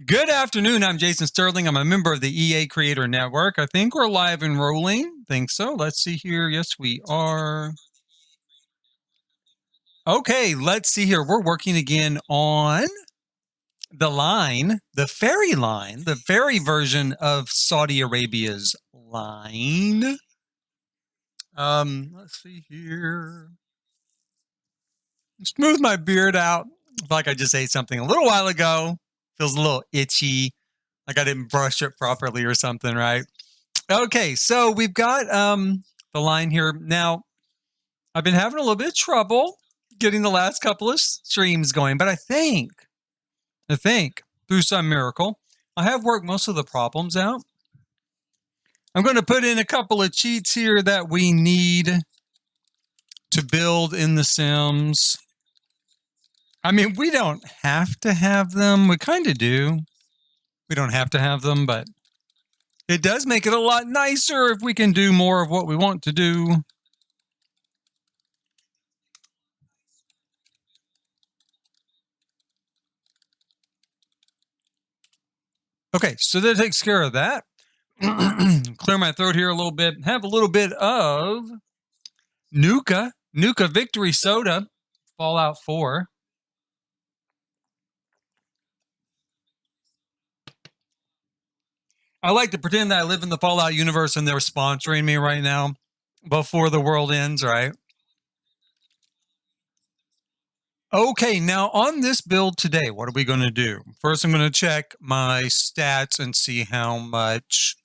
Good afternoon. I'm Jason Sterling. I'm a member of the EA Creator Network. I think we're live and rolling. Think so. Let's see here. Yes, we are. Okay, let's see here. We're working again on the line, the ferry version of Saudi Arabia's line. Let's see here. Smooth my beard out. Like I just ate something a little while ago. Feels a little itchy. Like I didn't brush it properly or something, right? Okay, so we've got the line here. Now, I've been having a little bit of trouble getting the last couple of streams going, but I think through some miracle, I have worked most of the problems out. I'm going to put in a couple of cheats here that we need to build in The Sims. I mean, we don't have to have them. We kind of do. We don't have to have them, but it does make it a lot nicer if we can do more of what we want to do. Okay, so that takes care of that. Clear my throat here a little bit. Have a little bit of Nuka Victory Soda, Fallout 4. I like to pretend that I live in the Fallout universe and they're sponsoring me right now before the world ends, right? Okay, now on this build today, what are we going to do? First, I'm going to check my stats and see how much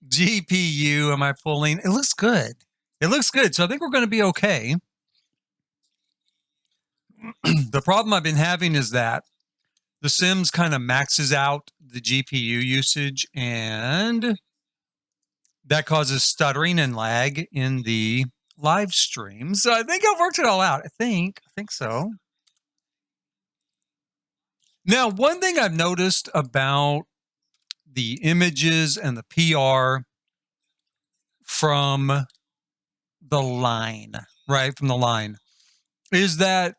GPU am I pulling. It looks good. It looks good, so I think we're going to be okay. The problem I've been having is that The Sims kind of maxes out the GPU usage, and that causes stuttering and lag in the live stream. So I think I've worked it all out. I think so. Now, one thing I've noticed about the images and the PR from the line, right? From the line, is that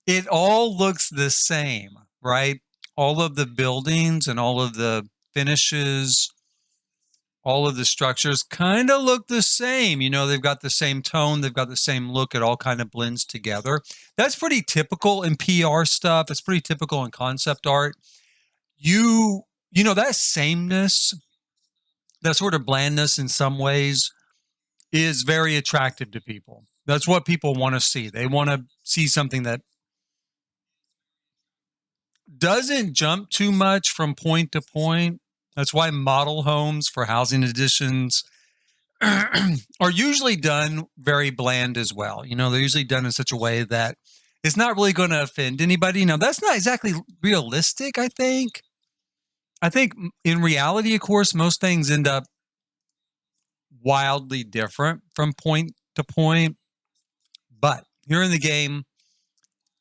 it all looks the same, right? All of the buildings and all of the finishes, all of the structures kind of look the same. You know, they've got the same tone, they've got the same look. It all kind of blends together. That's pretty typical in PR stuff. It's pretty typical in concept art. You know, that sameness, that sort of blandness in some ways is very attractive to people. That's what people want to see. They want to see something that doesn't jump too much from point to point. That's why model homes for housing additions are usually done very bland as well. You know, they're usually done in such a way that it's not really going to offend anybody. Now, that's not exactly realistic, I think. I think in reality, of course, most things end up wildly different from point to point. But here in the game,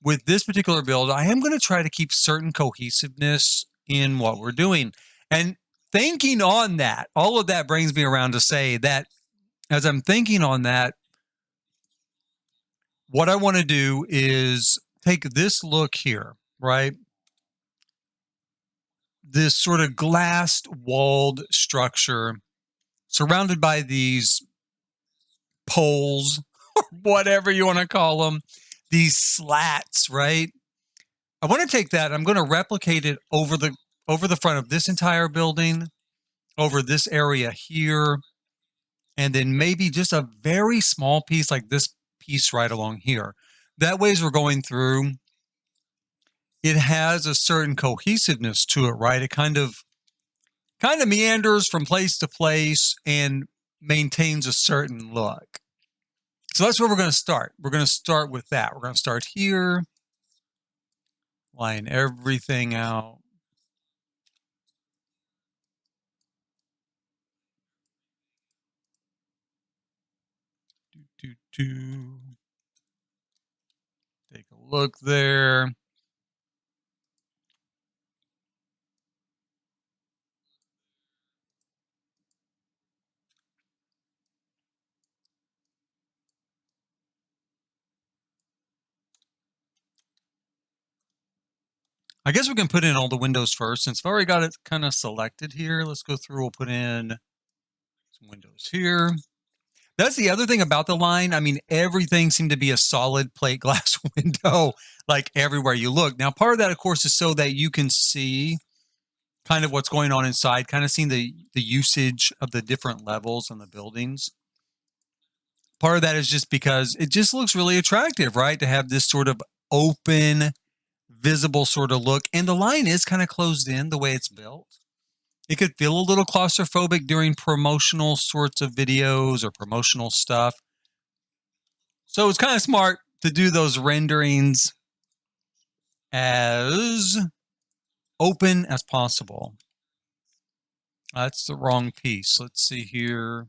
with this particular build, I am going to try to keep certain cohesiveness in what we're doing. And thinking on that, all of that brings me around to say that as I'm thinking on that, what I want to do is take this look here, right? This sort of glassed walled structure surrounded by these poles, or whatever you want to call them, these slats, right? I want to take that. I'm going to replicate it over the front of this entire building, over this area here, and then maybe just a very small piece like this piece right along here. That way, as we're going through, it has a certain cohesiveness to it, right? It kind of meanders from place to place and maintains a certain look. So that's where we're going to start. We're going to start with that. We're going to start here, line everything out. Take a look there. I guess we can put in all the windows first since I've already got it kind of selected here. Let's go through. We'll put in some windows here. That's the other thing about the line. I mean, everything seemed to be a solid plate glass window, like everywhere you look. Now, part of that, of course, is so that you can see kind of what's going on inside, kind of seeing the usage of the different levels in the buildings. Part of that is just because it just looks really attractive, right? To have this sort of open, visible sort of look. And the line is kind of closed in the way it's built. It could feel a little claustrophobic during promotional sorts of videos or promotional stuff. So it's kind of smart to do those renderings as open as possible. That's the wrong piece. Let's see here.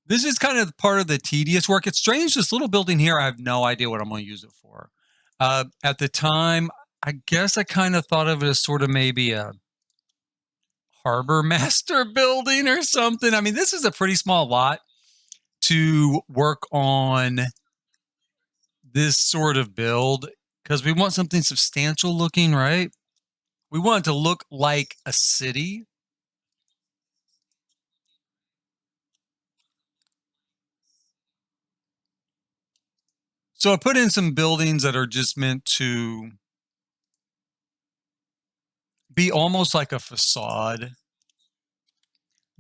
This is kind of part of the tedious work. It's strange, this little building here, I have no idea what I'm going to use it for. At the time, I guess I kind of thought of it as sort of maybe a harbor master building or something. I mean, this is a pretty small lot to work on this sort of build because we want something substantial looking, right? We want it to look like a city. So I put in some buildings that are just meant to be almost like a facade.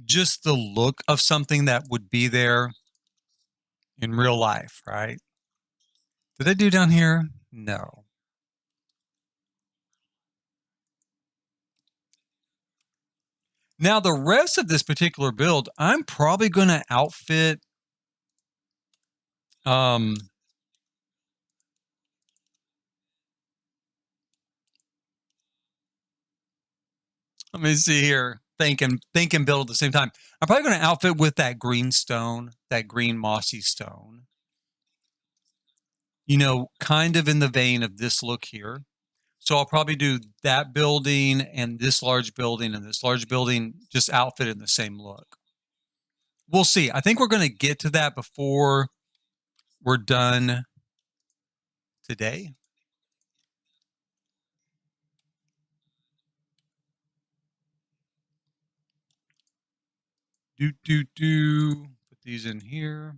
Just the look of something that would be there in real life, right? Did I do down here? No. Now, the rest of this particular build, I'm probably going to outfit let me see here. Think and build at the same time. I'm probably going to outfit with that green stone, that green mossy stone. You know, kind of in the vein of this look here. So I'll probably do that building and this large building and this large building just outfit in the same look. We'll see. I think we're going to get to that before we're done today. Put these in here.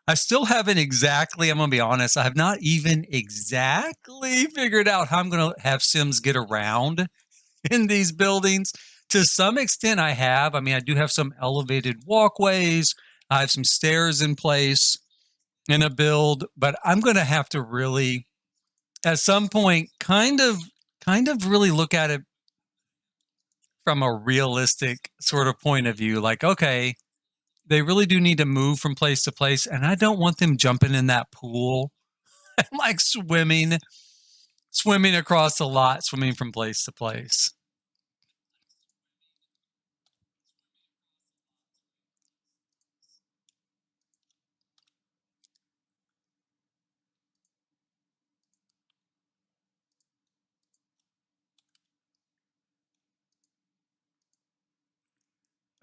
I still haven't exactly, I'm going to be honest, I have not even exactly figured out how I'm going to have Sims get around in these buildings. To some extent, I have. I mean, I do have some elevated walkways. I have some stairs in place in a build, but I'm going to have to really, at some point, kind of really look at it from a realistic sort of point of view. Like, okay, they really do need to move from place to place, and I don't want them jumping in that pool and like swimming across the lot, swimming from place to place.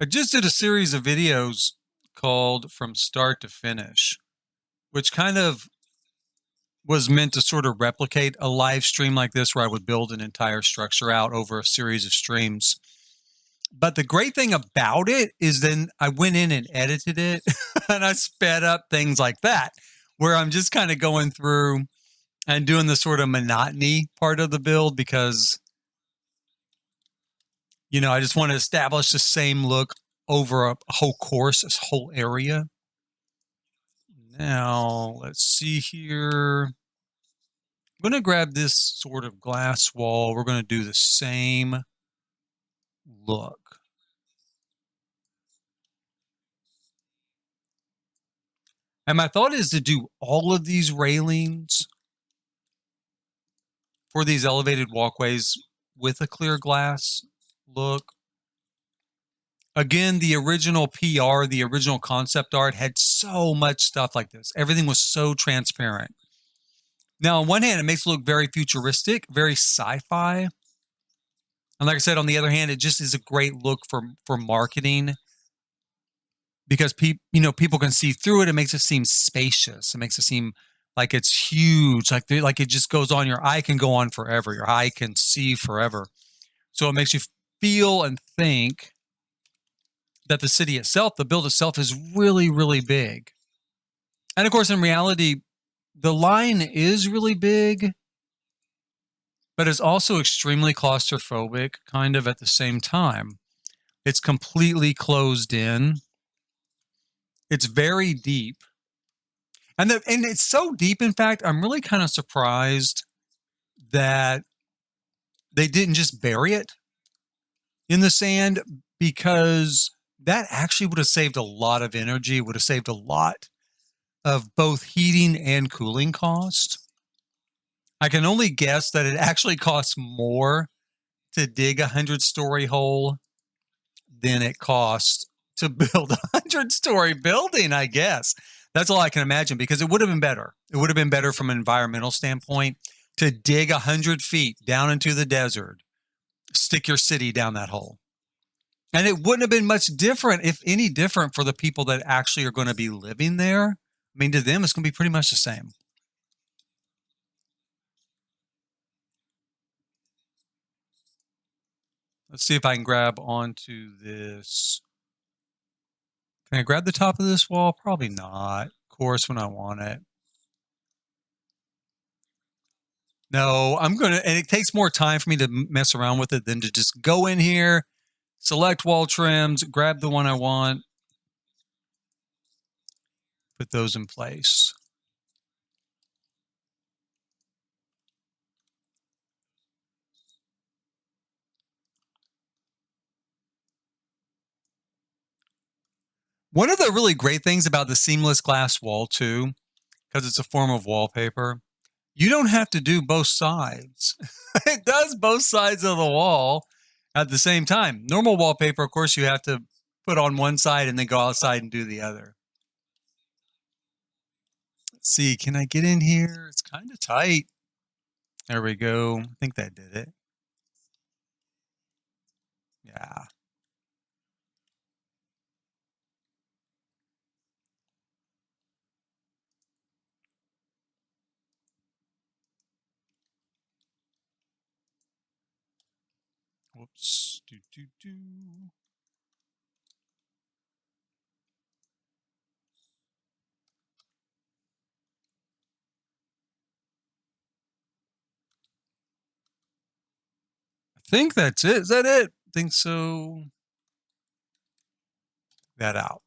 I just did a series of videos called From Start to Finish, which kind of was meant to sort of replicate a live stream like this where I would build an entire structure out over a series of streams. But the great thing about it is then I went in and edited it and I sped up things like that, where I'm just kind of going through and doing the sort of monotony part of the build because, you know, I just want to establish the same look over a whole course, this whole area. Now, let's see here. I'm going to grab this sort of glass wall. We're going to do the same look. And my thought is to do all of these railings for these elevated walkways with a clear glass look. Again, the original PR, the original concept art had so much stuff like this. Everything was so transparent. Now, on one hand, it makes it look very futuristic, very sci-fi. And like I said, on the other hand, it just is a great look for marketing because people can see through it. It makes it seem spacious. It makes it seem like it's huge, like it just goes on. Your eye can go on forever. Your eye can see forever. So it makes you feel and think that the city itself, the build itself, is really, really big. And of course, in reality, the line is really big, but it's also extremely claustrophobic, kind of at the same time. It's completely closed in. It's very deep. And it's so deep, in fact, I'm really kind of surprised that they didn't just bury it in the sand, because that actually would have saved a lot of energy, would have saved a lot of both heating and cooling cost. I can only guess that it actually costs more to dig 100-story hole than it costs to build a 100-story building, I guess. That's all I can imagine, because it would have been better. It would have been better from an environmental standpoint to dig 100 feet down into the desert, stick your city down that hole. And it wouldn't have been much different, if any different, for the people that actually are going to be living there. I mean, to them, it's going to be pretty much the same. Let's see if I can grab onto this. Can I grab the top of this wall? Probably not. Of course, when I want it. No, I'm going to, and it takes more time for me to mess around with it than to just go in here, select wall trims, grab the one I want, put those in place. One of the really great things about the seamless glass wall too, because it's a form of wallpaper, you don't have to do both sides. It does both sides of the wall at the same time. Normal wallpaper, of course, you have to put on one side and then go outside and do the other. Let's see, can I get in here? It's kind of tight. There we go. I think that did it. Yeah. Whoops. Do. I think that's it. Is that it? I think so. That out.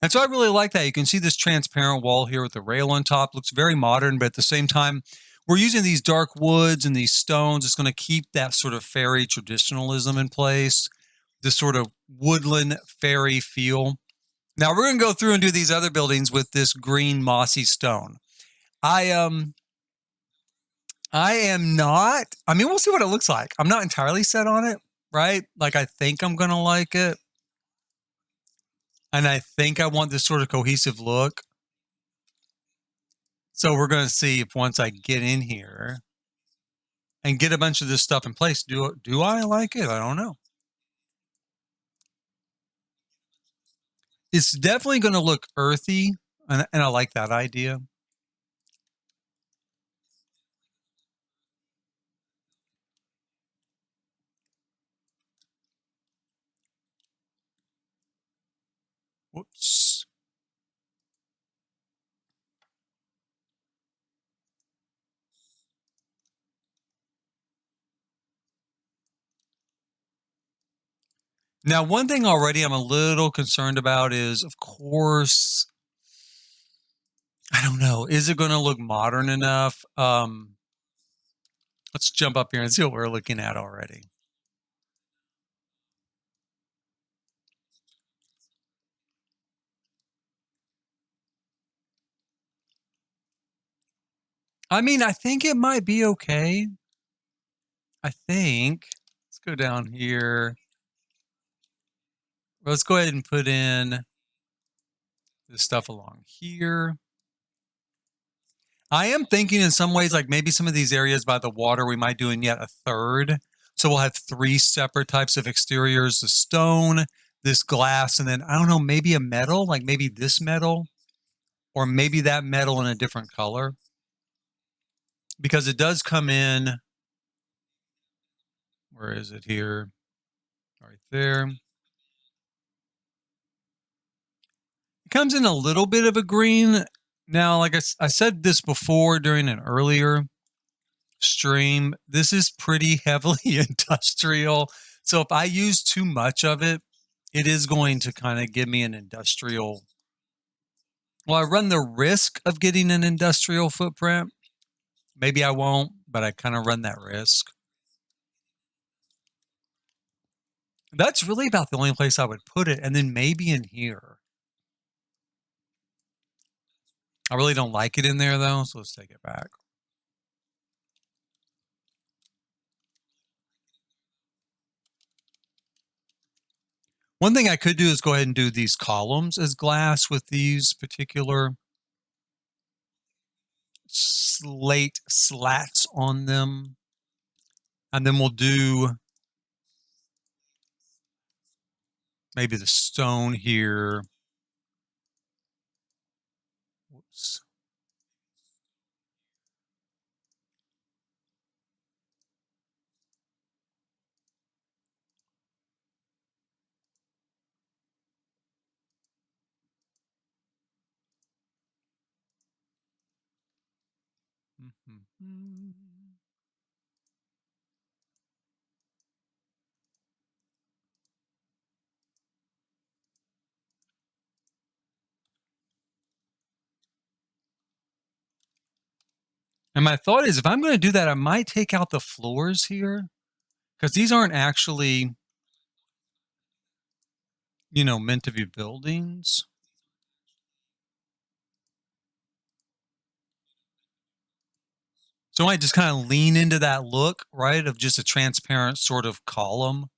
And so I really like that. You can see this transparent wall here with the rail on top. Looks very modern, but at the same time, we're using these dark woods and these stones. It's going to keep that sort of fairy traditionalism in place, this sort of woodland fairy feel. Now we're going to go through and do these other buildings with this green mossy stone. I am not, I mean, we'll see what it looks like. I'm not entirely set on it, right? Like, I think I'm going to like it. And I think I want this sort of cohesive look. So we're going to see if once I get in here and get a bunch of this stuff in place, do I like it? I don't know. It's definitely going to look earthy, and I like that idea. Whoops. Now, one thing already I'm a little concerned about is, of course, I don't know. Is it going to look modern enough? Let's jump up here and see what we're looking at already. I mean, I think it might be okay. I think. Let's go down here. Let's go ahead and put in this stuff along here. I am thinking in some ways, like maybe some of these areas by the water, we might do in yet a third. So we'll have 3 separate types of exteriors, the stone, this glass, and then I don't know, maybe a metal, like maybe this metal, or maybe that metal in a different color. Because it does come in, where is it here? Right there. It comes in a little bit of a green. Now, like I said this before during an earlier stream, this is pretty heavily industrial. So if I use too much of it, it is going to kind of give me an industrial. Well, I run the risk of getting an industrial footprint. Maybe I won't, but I kind of run that risk. That's really about the only place I would put it. And then maybe in here. I really don't like it in there though, so let's take it back. One thing I could do is go ahead and do these columns as glass with these particular slate slats on them. And then we'll do maybe the stone here. Whoops. Mm-hmm. And my thought is if I'm going to do that, I might take out the floors here because these aren't actually, you know, meant to be buildings. So I might just kind of lean into that look, right, of just a transparent sort of column.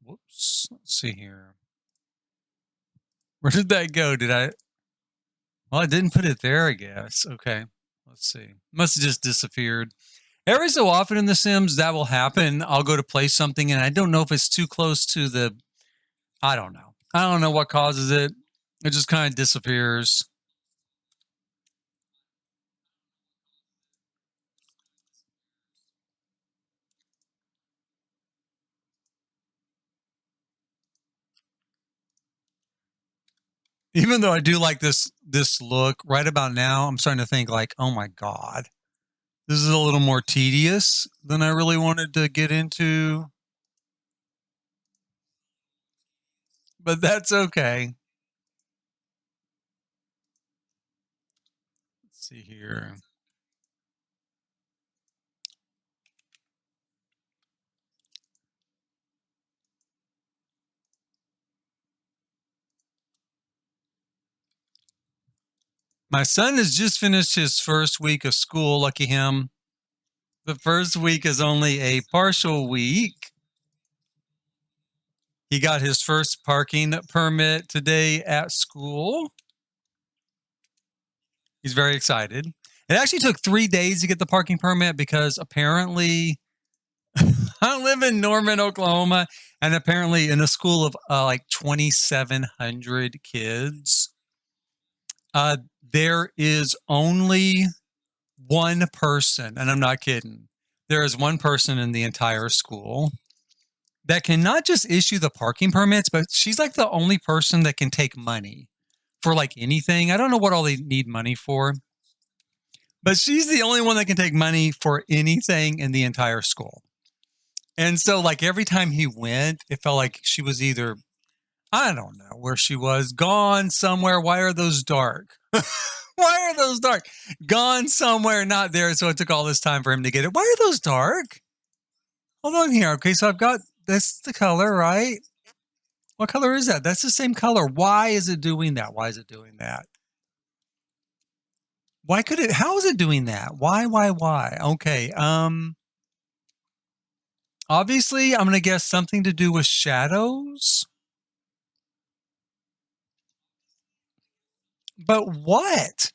Whoops. Let's see here. Where did that go? Did I? Well, I didn't put it there, I guess. Okay. Let's see. Must have just disappeared. Every so often in The Sims, that will happen. I'll go to play something and I don't know if it's too close to the. I don't know. I don't know what causes it. It just kind of disappears. Even though I do like this look, right about now, I'm starting to think like, oh my God, this is a little more tedious than I really wanted to get into. But that's okay. Let's see here. My son has just finished his first week of school. Lucky him. The first week is only a partial week. He got his first parking permit today at school. He's very excited. It actually took 3 days to get the parking permit because apparently I live in Norman, Oklahoma, and apparently in a school of like 2,700 kids, there is only one person, and I'm not kidding. There is one person in the entire school that can not just issue the parking permits, but she's like the only person that can take money for like anything. I don't know what all they need money for, but she's the only one that can take money for anything in the entire school. And so like every time he went, it felt like she was either, I don't know where she was, gone somewhere. Why are those dark? Why are those dark? Gone somewhere, not there. So it took all this time for him to get it. Why are those dark? Hold on here. Okay, so I've got, that's the color, right? What color is that? That's the same color. Why is it doing that? Why is it doing that? Why could it, how is it doing that? Why? Okay, obviously I'm going to guess something to do with shadows. But what?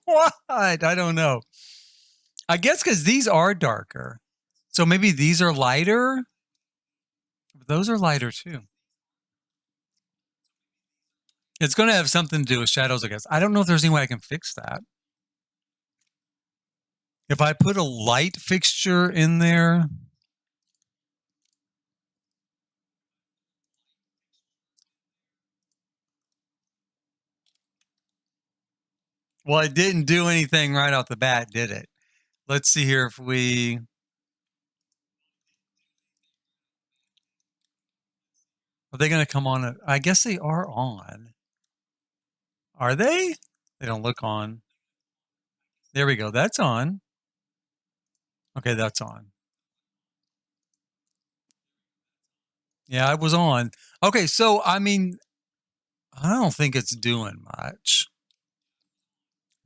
What? I don't know. I guess because these are darker. So maybe these are lighter. Those are lighter too. It's going to have something to do with shadows, I guess. I don't know if there's any way I can fix that. If I put a light fixture in there. Well, it didn't do anything right off the bat, did it? Let's see here if we... Are they going to come on? I guess they are on. Are they? They don't look on. There we go. That's on. Okay, that's on. Yeah, I was on. Okay, so, I mean, I don't think it's doing much.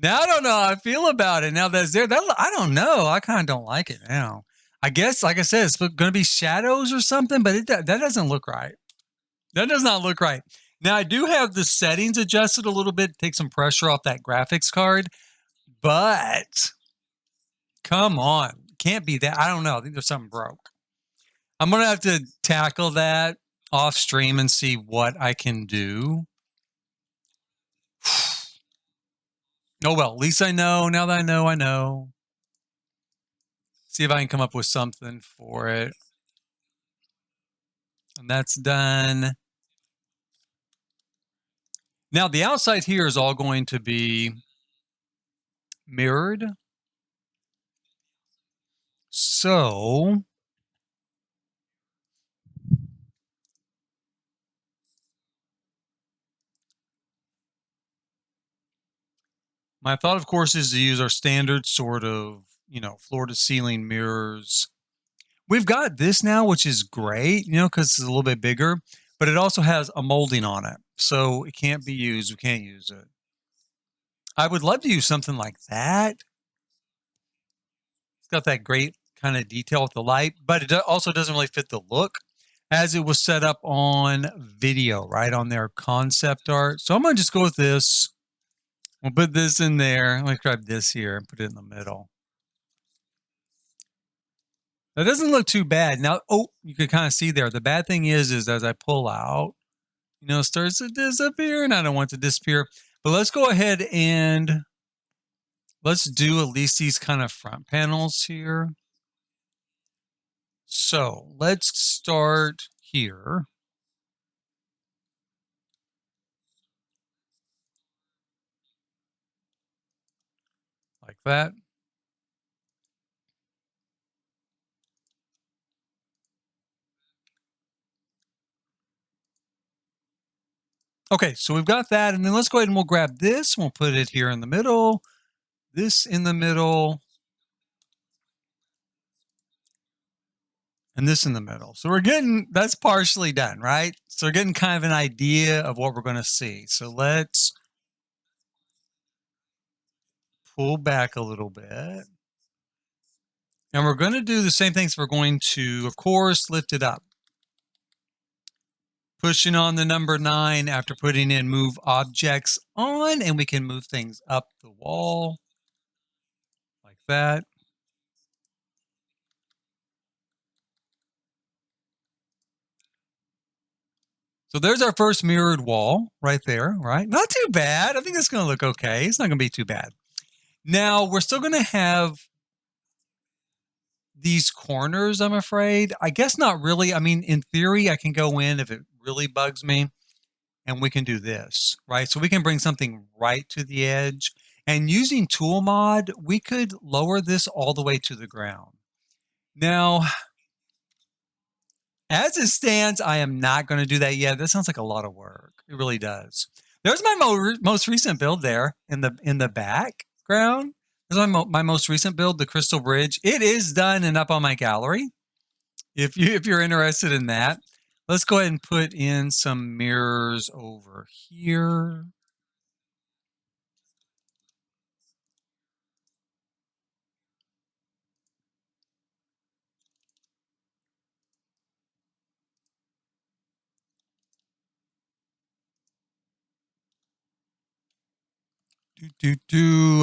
Now I don't know how I feel about it. Now that's there. That I don't know. I kind of don't like it now. I guess, like I said, it's going to be shadows or something, but that doesn't look right. That does not look right. Now I do have the settings adjusted a little bit, take some pressure off that graphics card, but come on, can't be that. I don't know. I think there's something broke. I'm going to have to tackle that off stream and see what I can do. Oh, well, at least I know. Now that I know. See if I can come up with something for it. And that's done. Now, the outside here is all going to be mirrored. So, my thought, of course, is to use our standard sort of, floor to ceiling mirrors. We've got this now, which is great, because it's a little bit bigger, but it also has a molding on it. So it can't be used. We can't use it. I would love to use something like that. It's got that great kind of detail with the light, but it also doesn't really fit the look as it was set up on video, right, on their concept art. So I'm going to just go with this. We'll put this in there. Let me grab this here and put it in the middle. That doesn't look too bad. Now, you can kind of see there. The bad thing is as I pull out, it starts to disappear, and I don't want it to disappear. But let's go ahead and let's do at least these kind of front panels here. So let's start here. Like that. Okay, so we've got that, and then let's go ahead and we'll grab this, and we'll put it here in the middle, this in the middle, and this in the middle. So we're getting, that's partially done, right? So we're getting kind of an idea of what we're going to see. So let's pull back a little bit. And we're going to do the same things. We're going to, of course, lift it up. Pushing on the number 9 after putting in move objects on, and we can move things up the wall like that. So there's our first mirrored wall right there, right? Not too bad. I think it's going to look okay. It's not going to be too bad. Now, we're still going to have these corners, I'm afraid. I guess not really. I mean, in theory, I can go in if it really bugs me, and we can do this, right? So we can bring something right to the edge. And using tool mod, we could lower this all the way to the ground. Now, as it stands, I am not going to do that yet. That sounds like a lot of work. It really does. There's my most recent build there in the background. There's my most recent build, the Crystal Bridge. It is done and up on my gallery. If you're interested in that, let's go ahead and put in some mirrors over here.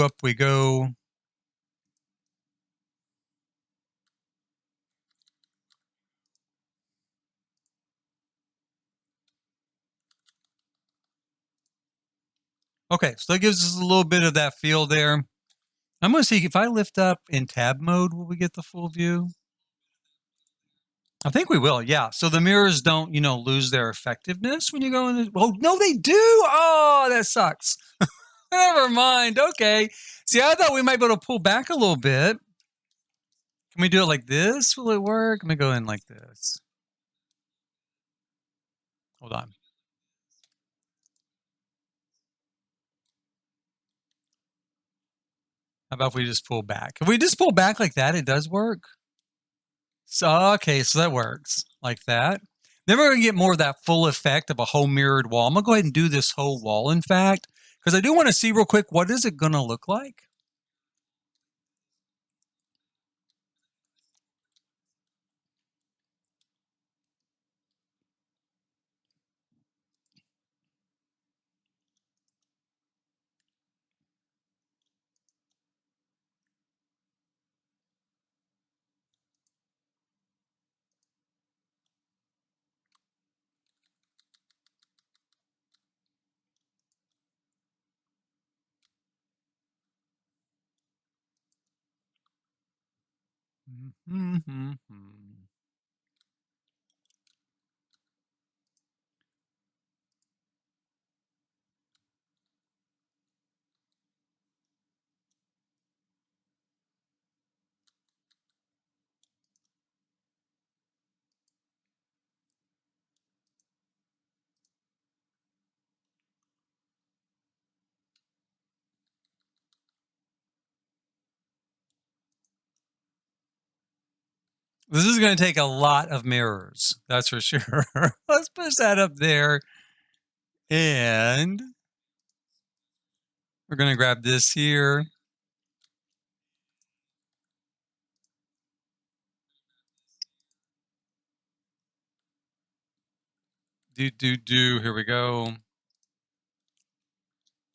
Up we go. Okay, so that gives us a little bit of that feel there. I'm going to see if I lift up in tab mode, will we get the full view? I think we will, yeah. So the mirrors don't, lose their effectiveness when you go in. Oh, no, they do. Oh, that sucks. Never mind. Okay. See, I thought we might be able to pull back a little bit. Can we do it like this? Will it work? Let me go in like this. Hold on. How about if we just pull back? If we just pull back like that, it does work. So, okay, so that works like that. Then we're going to get more of that full effect of a whole mirrored wall. I'm going to go ahead and do this whole wall, in fact, because I do want to see real quick, what is it going to look like? Mm-hmm. This is going to take a lot of mirrors, that's for sure. Let's push that up there. And we're going to grab this here. Here we go.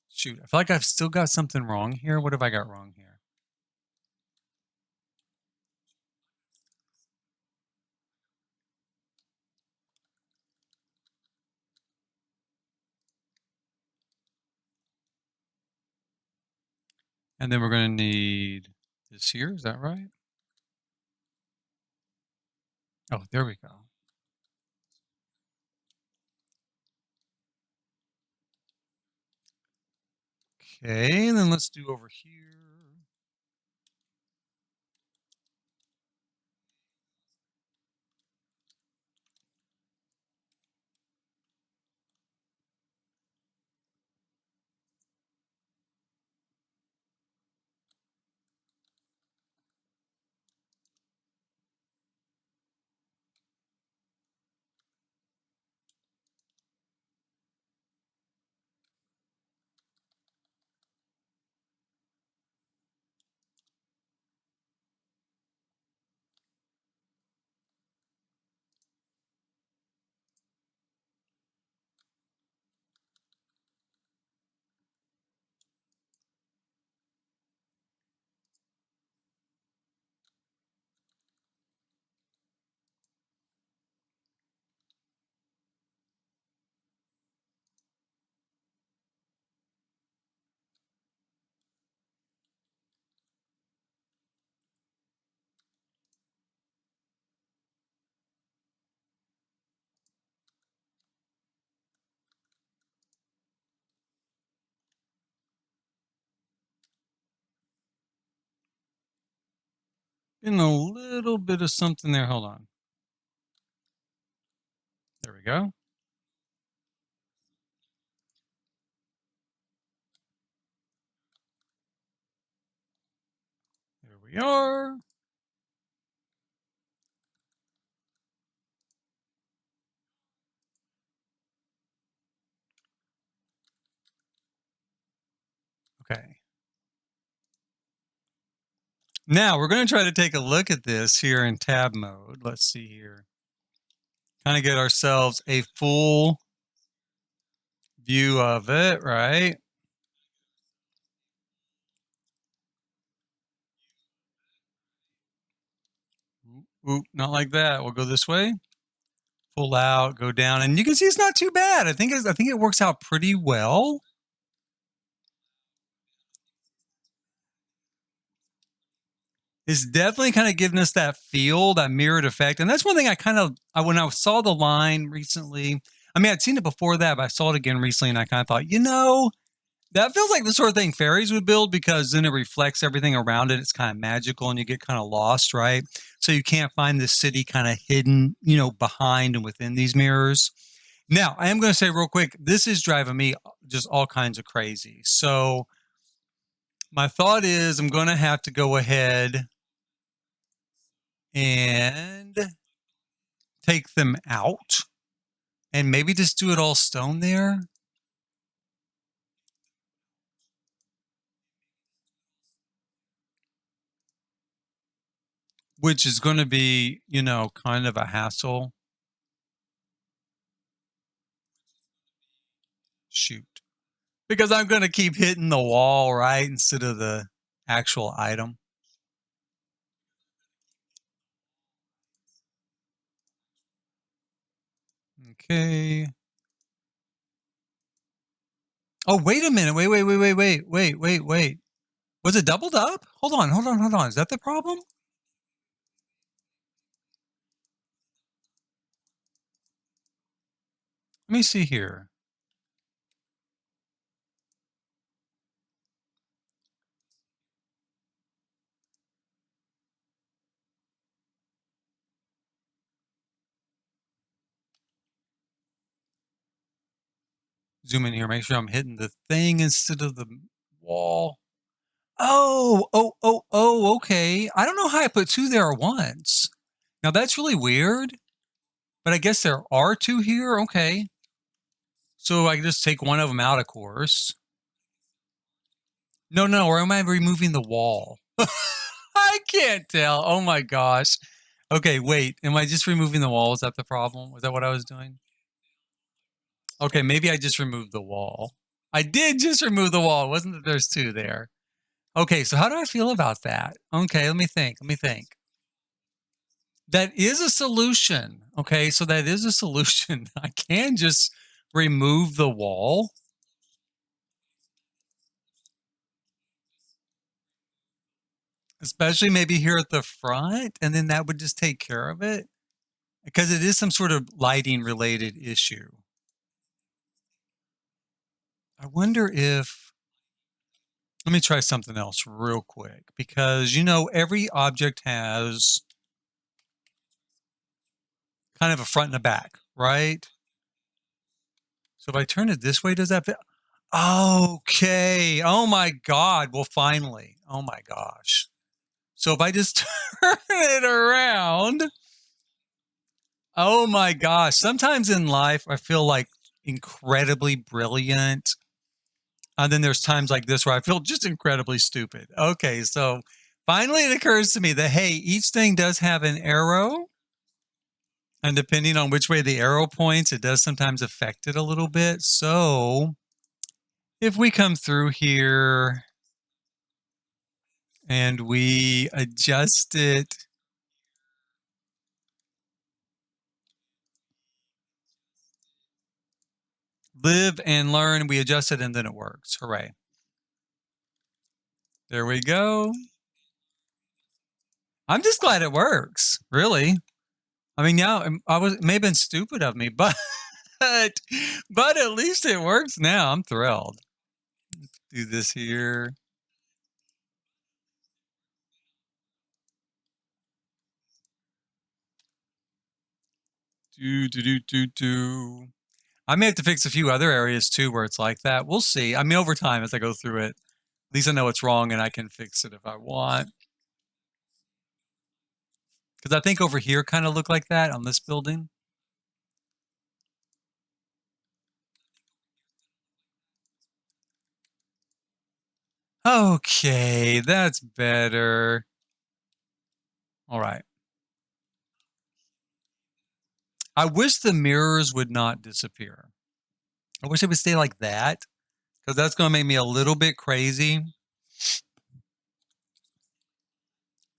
Shoot, I feel like I've still got something wrong here. What have I got wrong here? And then we're going to need this here. Is that right? Oh, there we go. Okay, and then let's do over here. In a little bit of something there. Hold on. There we go. There we are. Okay. Now we're going to try to take a look at this here in tab mode. Let's see here. Kind of get ourselves a full view of it, right? Oop, not like that. We'll go this way. Pull out, go down, and you can see it's not too bad. I think it works out pretty well. It's definitely kind of giving us that feel, that mirrored effect. And that's one thing when I saw the line recently, I mean, I'd seen it before that, but I saw it again recently and I kind of thought, that feels like the sort of thing fairies would build because then it reflects everything around it. It's kind of magical and you get kind of lost, right? So you can't find the city kind of hidden, behind and within these mirrors. Now, I am going to say real quick, this is driving me just all kinds of crazy. So my thought is I'm going to have to go ahead and take them out and maybe just do it all stone there. Which is going to be, kind of a hassle. Shoot. Because I'm going to keep hitting the wall, right, instead of the actual item. Okay. Oh, wait a minute. Wait. Was it doubled up? Hold on. Is that the problem? Let me see here. Zoom in here. Make sure I'm hitting the thing instead of the wall. Oh, okay. I don't know how I put two there at once. Now that's really weird, but I guess there are two here. Okay. So I can just take one of them out, of course. No, or am I removing the wall? I can't tell. Oh my gosh. Okay, wait. Am I just removing the wall? Was that the problem? Was that what I was doing? Okay, maybe I just removed the wall. I did just remove the wall. It wasn't that there's two there. Okay, so how do I feel about that? Okay, let me think. That is a solution. Okay, so that is a solution. I can just remove the wall. Especially maybe here at the front, and then that would just take care of it. Because it is some sort of lighting related issue. I wonder if, let me try something else real quick, because every object has kind of a front and a back, right? So if I turn it this way, does that fit? Okay. Oh my God. Well, finally. Oh my gosh. So if I just turn it around, oh my gosh. Sometimes in life, I feel like incredibly brilliant. And then there's times like this where I feel just incredibly stupid. Okay. So finally it occurs to me that, hey, each thing does have an arrow. And depending on which way the arrow points, it does sometimes affect it a little bit. So if we come through here and we adjust it, live and learn, we adjust it and then it works. Hooray. There we go. I'm just glad it works, really. I mean, now it may have been stupid of me, but at least it works now. I'm thrilled. Let's do this here. I may have to fix a few other areas too where it's like that. We'll see. I mean, over time as I go through it, at least I know what's wrong and I can fix it if I want. Because I think over here kind of look like that on this building. Okay, that's better. All right. I wish the mirrors would not disappear. I wish it would stay like that because that's going to make me a little bit crazy.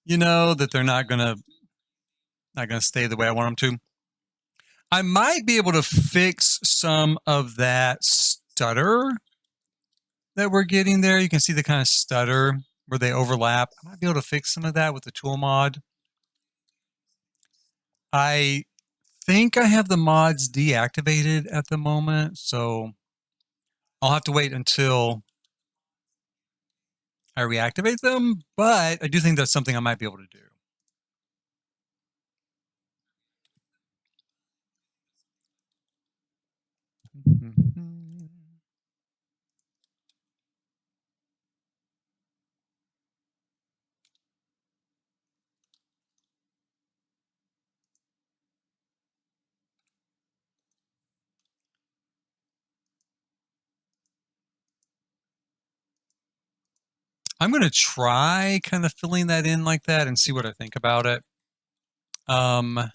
You know that they're not going to stay the way I want them to. I might be able to fix some of that stutter that we're getting there. You can see the kind of stutter where they overlap. I might be able to fix some of that with the tool mod. I think I have the mods deactivated at the moment, so I'll have to wait until I reactivate them, but I do think that's something I might be able to do. I'm going to try kind of filling that in like that and see what I think about it. Right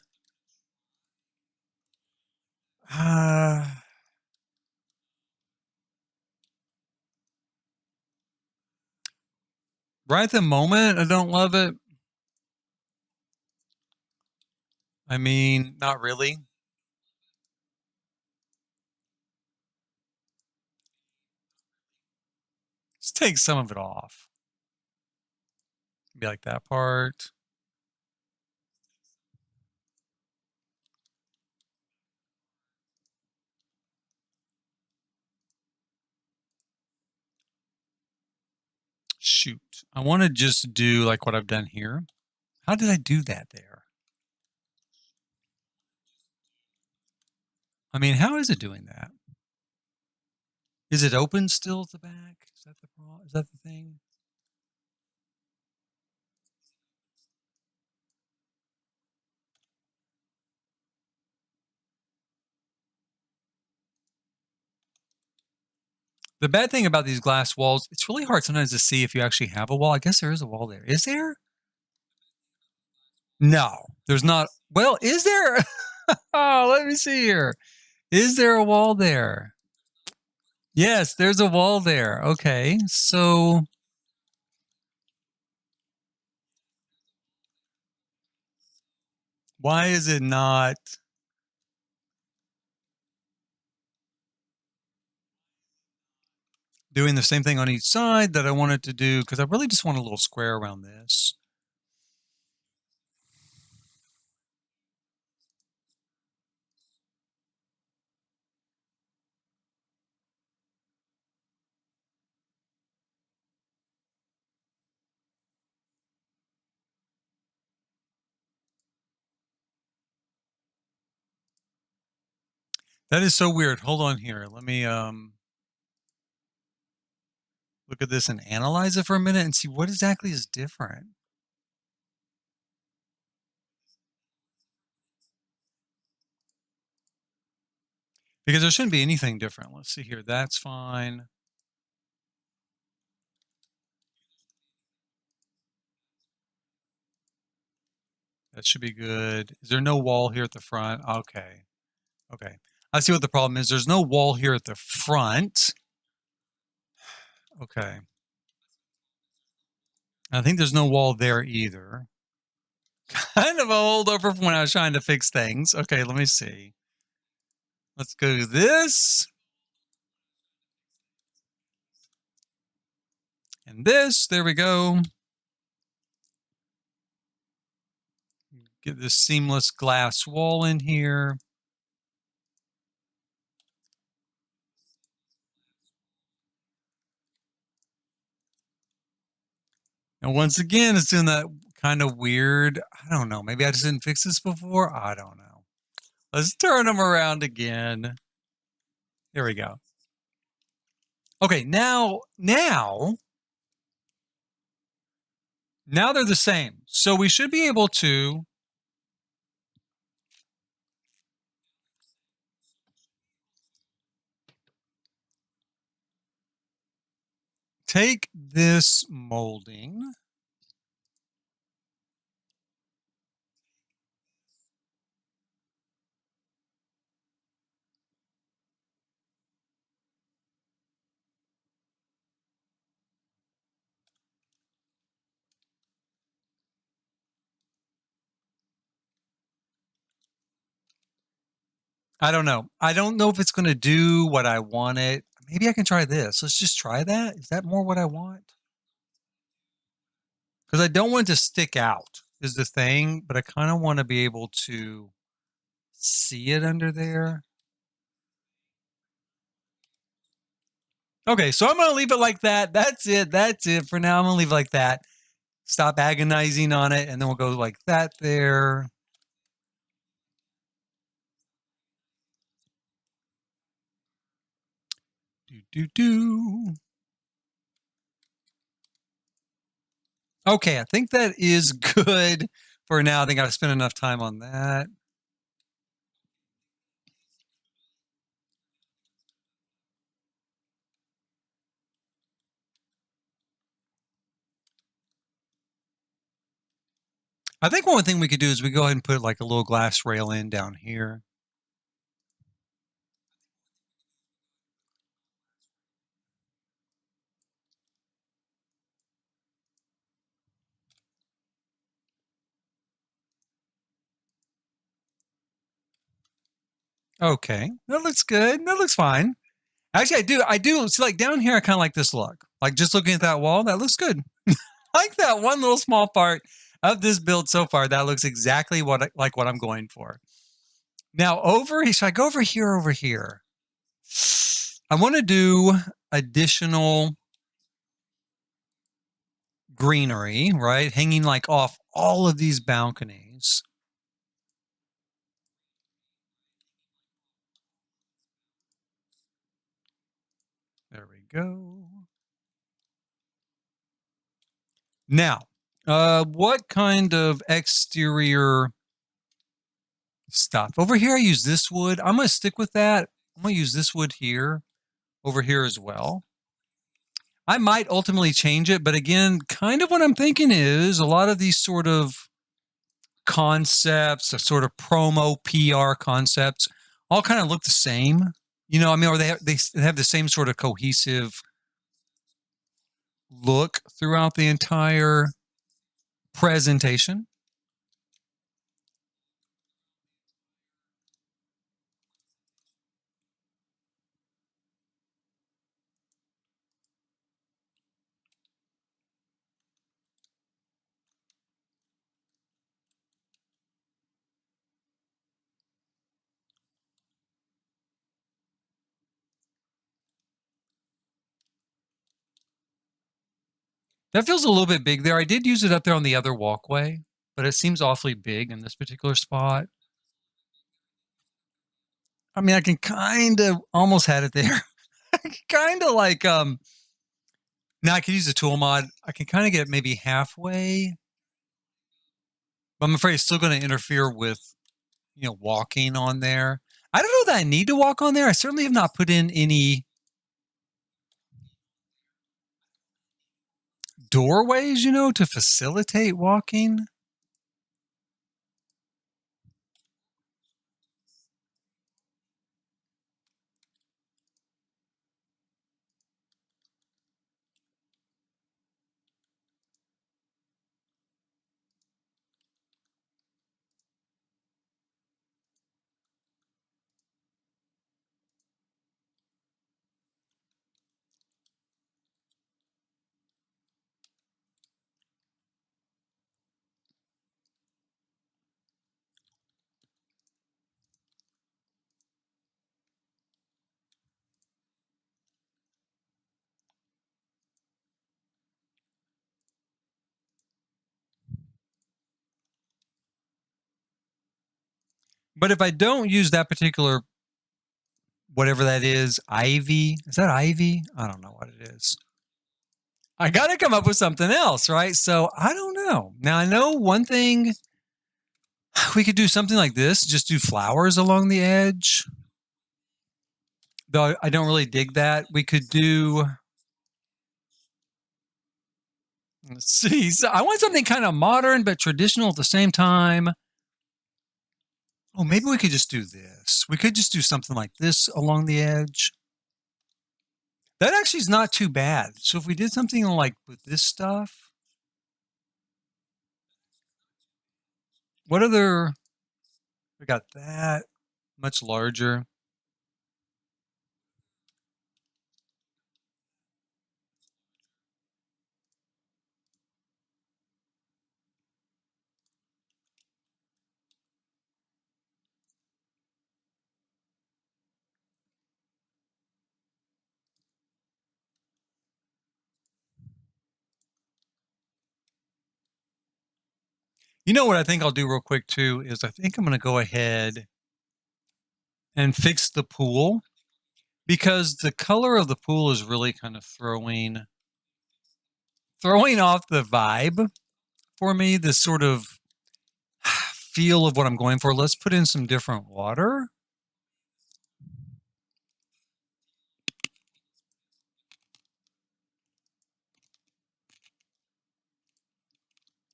at the moment, I don't love it. I mean, not really. Let's take some of it off. Be like that part. Shoot. I want to just do like what I've done here. How did I do that there? I mean, how is it doing that? Is it open still at the back? Is that the problem? Is that the thing? The bad thing about these glass walls, it's really hard sometimes to see if you actually have a wall. I guess there is a wall there. Is there? No, there's not. Well, is there? Oh, let me see here. Is there a wall there? Yes, there's a wall there. Okay, so why is it not doing the same thing on each side that I want it to do? Because I really just want a little square around this. That is so weird. Hold on here. Let me look at this and analyze it for a minute and see what exactly is different. Because there shouldn't be anything different. Let's see here. That's fine. That should be good. Is there no wall here at the front? Okay. Okay. I see what the problem is. There's no wall here at the front. Okay. I think there's no wall there either. Kind of a holdover from when I was trying to fix things. Okay, let me see. Let's go to this. And this. There we go. Get this seamless glass wall in here. And once again, it's doing that kind of weird. I don't know. Maybe I just didn't fix this before. I don't know. Let's turn them around again. There we go. Okay, now they're the same. So we should be able to take this molding. I don't know. I don't know if it's going to do what I want it. Maybe I can try this. Let's just try that. Is that more what I want? Because I don't want it to stick out is the thing, but I kind of want to be able to see it under there. Okay, so I'm going to leave it like that. That's it. That's it for now. I'm going to leave it like that. Stop agonizing on it, and then we'll go like that there. Do. Okay, I think that is good for now. I think I've spent enough time on that. I think one thing we could do is we go ahead and put like a little glass rail in down here. Okay, that looks good. That looks fine. Actually, I do. See, like down here, I kind of like this look. Like just looking at that wall, that looks good. I like that one little small part of this build so far. That looks exactly what I'm going for. Now should I go over here? Over here, I want to do additional greenery, right? Hanging like off all of these balconies. There we go. Now, what kind of exterior stuff? Over here, I use this wood. I'm going to stick with that. I'm going to use this wood here, over here as well. I might ultimately change it, but again, kind of what I'm thinking is a lot of these sort of concepts, or sort of promo PR concepts, all kind of look the same. You know, I mean, or they have the same sort of cohesive look throughout the entire presentation. That feels a little bit big there. I did use it up there on the other walkway, but it seems awfully big in this particular spot. I mean, I can kind of almost had it there. Kind of like now I could use the tool mod. I can kind of get it maybe halfway, but I'm afraid it's still going to interfere with, walking on there. I don't know that I need to walk on there. I certainly have not put in any doorways, to facilitate walking. But if I don't use that particular, whatever that is that ivy? I don't know what it is. I got to come up with something else, right? So I don't know. Now I know one thing, we could do something like this, just do flowers along the edge. Though I don't really dig that. We could do, let's see. So I want something kind of modern but traditional at the same time. Oh, maybe we could just do this. We could just do something like this along the edge. That actually is not too bad. So if we did something like with this stuff, what other, we got that much larger. You know what I think I'll do real quick too is I think I'm going to go ahead and fix the pool, because the color of the pool is really kind of throwing off the vibe for me, this sort of feel of what I'm going for. Let's put in some different water.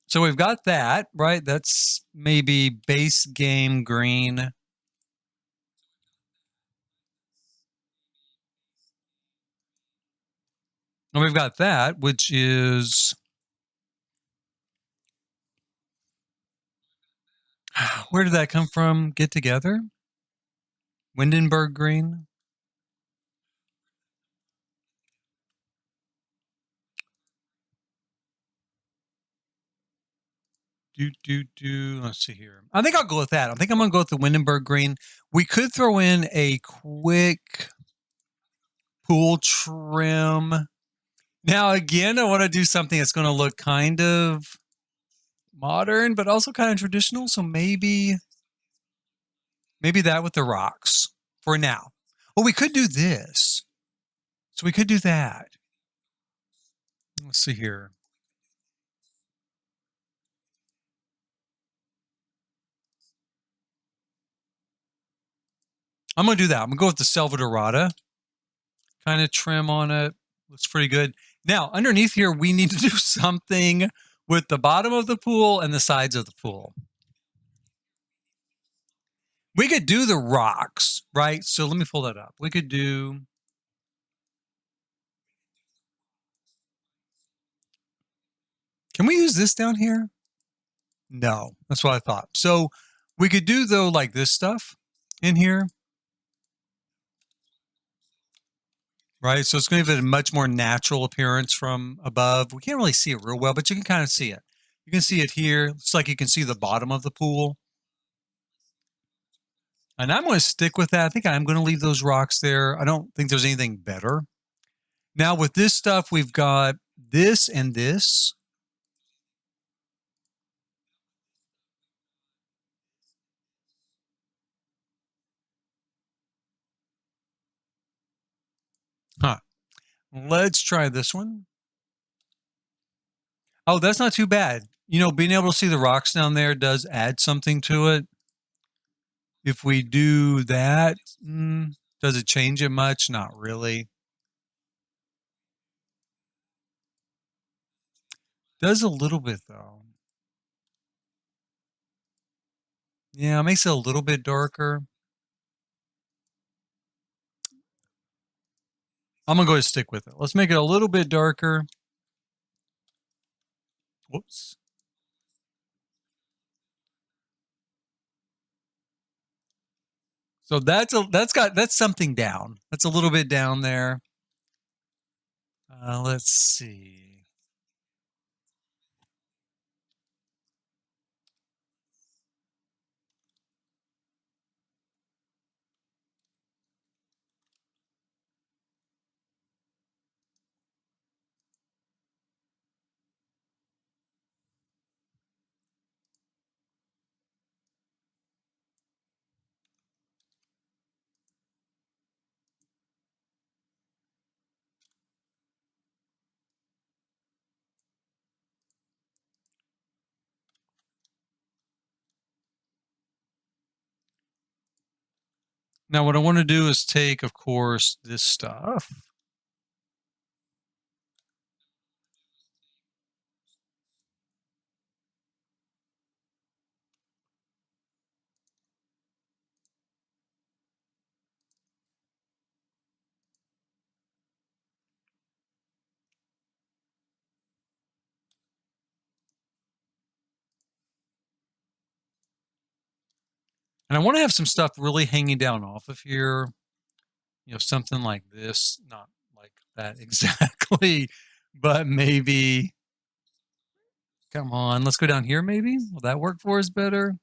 So we've got that, right? That's maybe base game green. And we've got that, which is, where did that come from? Get together? Windenburg green? Let's see here. I think I'll go with that. I think I'm going to go with the Windenburg green. We could throw in a quick pool trim. Now, again, I want to do something that's going to look kind of modern, but also kind of traditional. So maybe that with the rocks for now. Oh, we could do this. So we could do that. Let's see here. I'm going to do that. I'm going to go with the Selvadorada kind of trim on it. Looks pretty good. Now, underneath here, we need to do something with the bottom of the pool and the sides of the pool. We could do the rocks, right? So let me pull that up. We could do, can we use this down here? No, that's what I thought. So we could do, though, like this stuff in here, right? So it's going to give it a much more natural appearance from above. We can't really see it real well, but you can kind of see it. You can see it here. It's like you can see the bottom of the pool. And I'm going to stick with that. I think I'm going to leave those rocks there. I don't think there's anything better. Now with this stuff, we've got this and this. Huh. Let's try this one. Oh, that's not too bad. You know, being able to see the rocks down there does add something to it. If we do that, does it change it much? Not really. Does a little bit though. Yeah, it makes it a little bit darker. I'm gonna go ahead and stick with it. Let's make it a little bit darker. Whoops. So that's something down. That's a little bit down there. Let's see. Now, what I want to do is take, of course, this stuff. And I want to have some stuff really hanging down off of here. You know, something like this, not like that exactly, but maybe, come on, let's go down here maybe. Will that work for us better?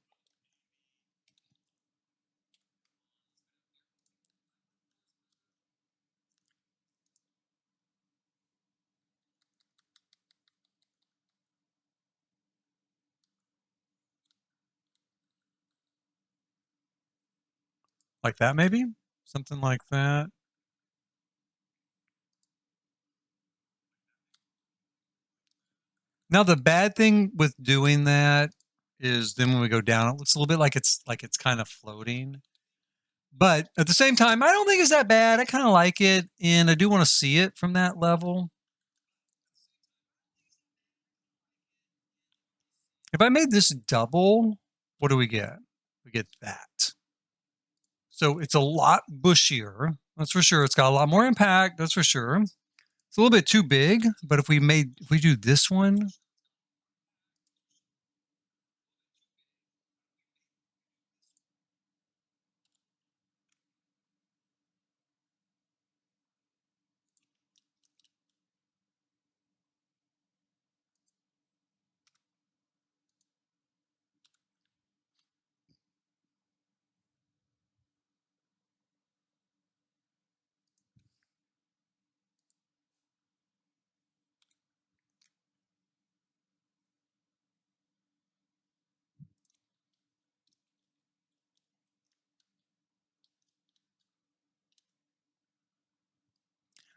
Like that maybe? Something like that. Now the bad thing with doing that is then when we go down, it looks a little bit like it's kind of floating. But at the same time, I don't think it's that bad. I kind of like it, and I do want to see it from that level. If I made this double, what do we get? We get that. So it's a lot bushier. That's for sure. It's got a lot more impact. That's for sure. It's a little bit too big, but if we do this one,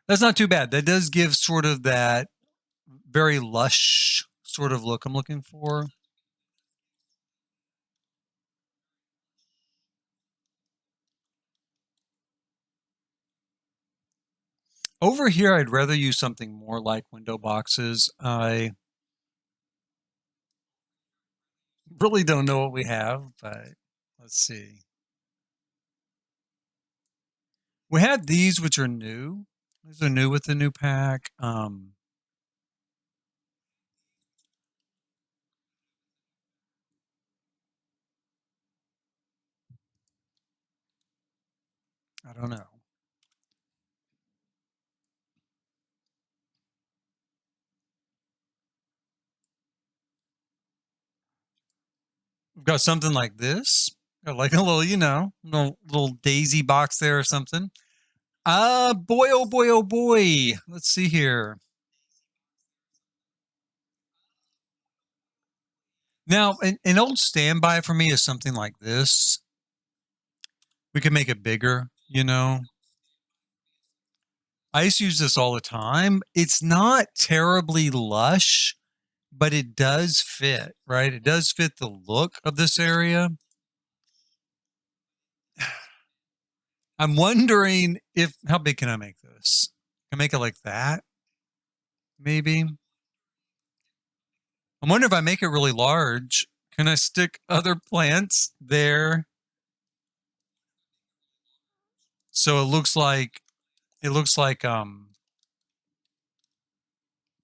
that's not too bad. That does give sort of that very lush sort of look I'm looking for. Over here, I'd rather use something more like window boxes. I really don't know what we have, but let's see. We had these, which are new. These are new with the new pack. I don't know. We've got something like this. Got like a little, little daisy box there or something. Boy, oh boy, oh boy. Let's see here. Now, an old standby for me is something like this. We can make it bigger. I used to use this all the time. It's not terribly lush, but it does fit, right? It does fit the look of this area. I'm wondering if how big can I make this? Can I make it like that? Maybe. I'm wondering if I make it really large, can I stick other plants there? So it looks like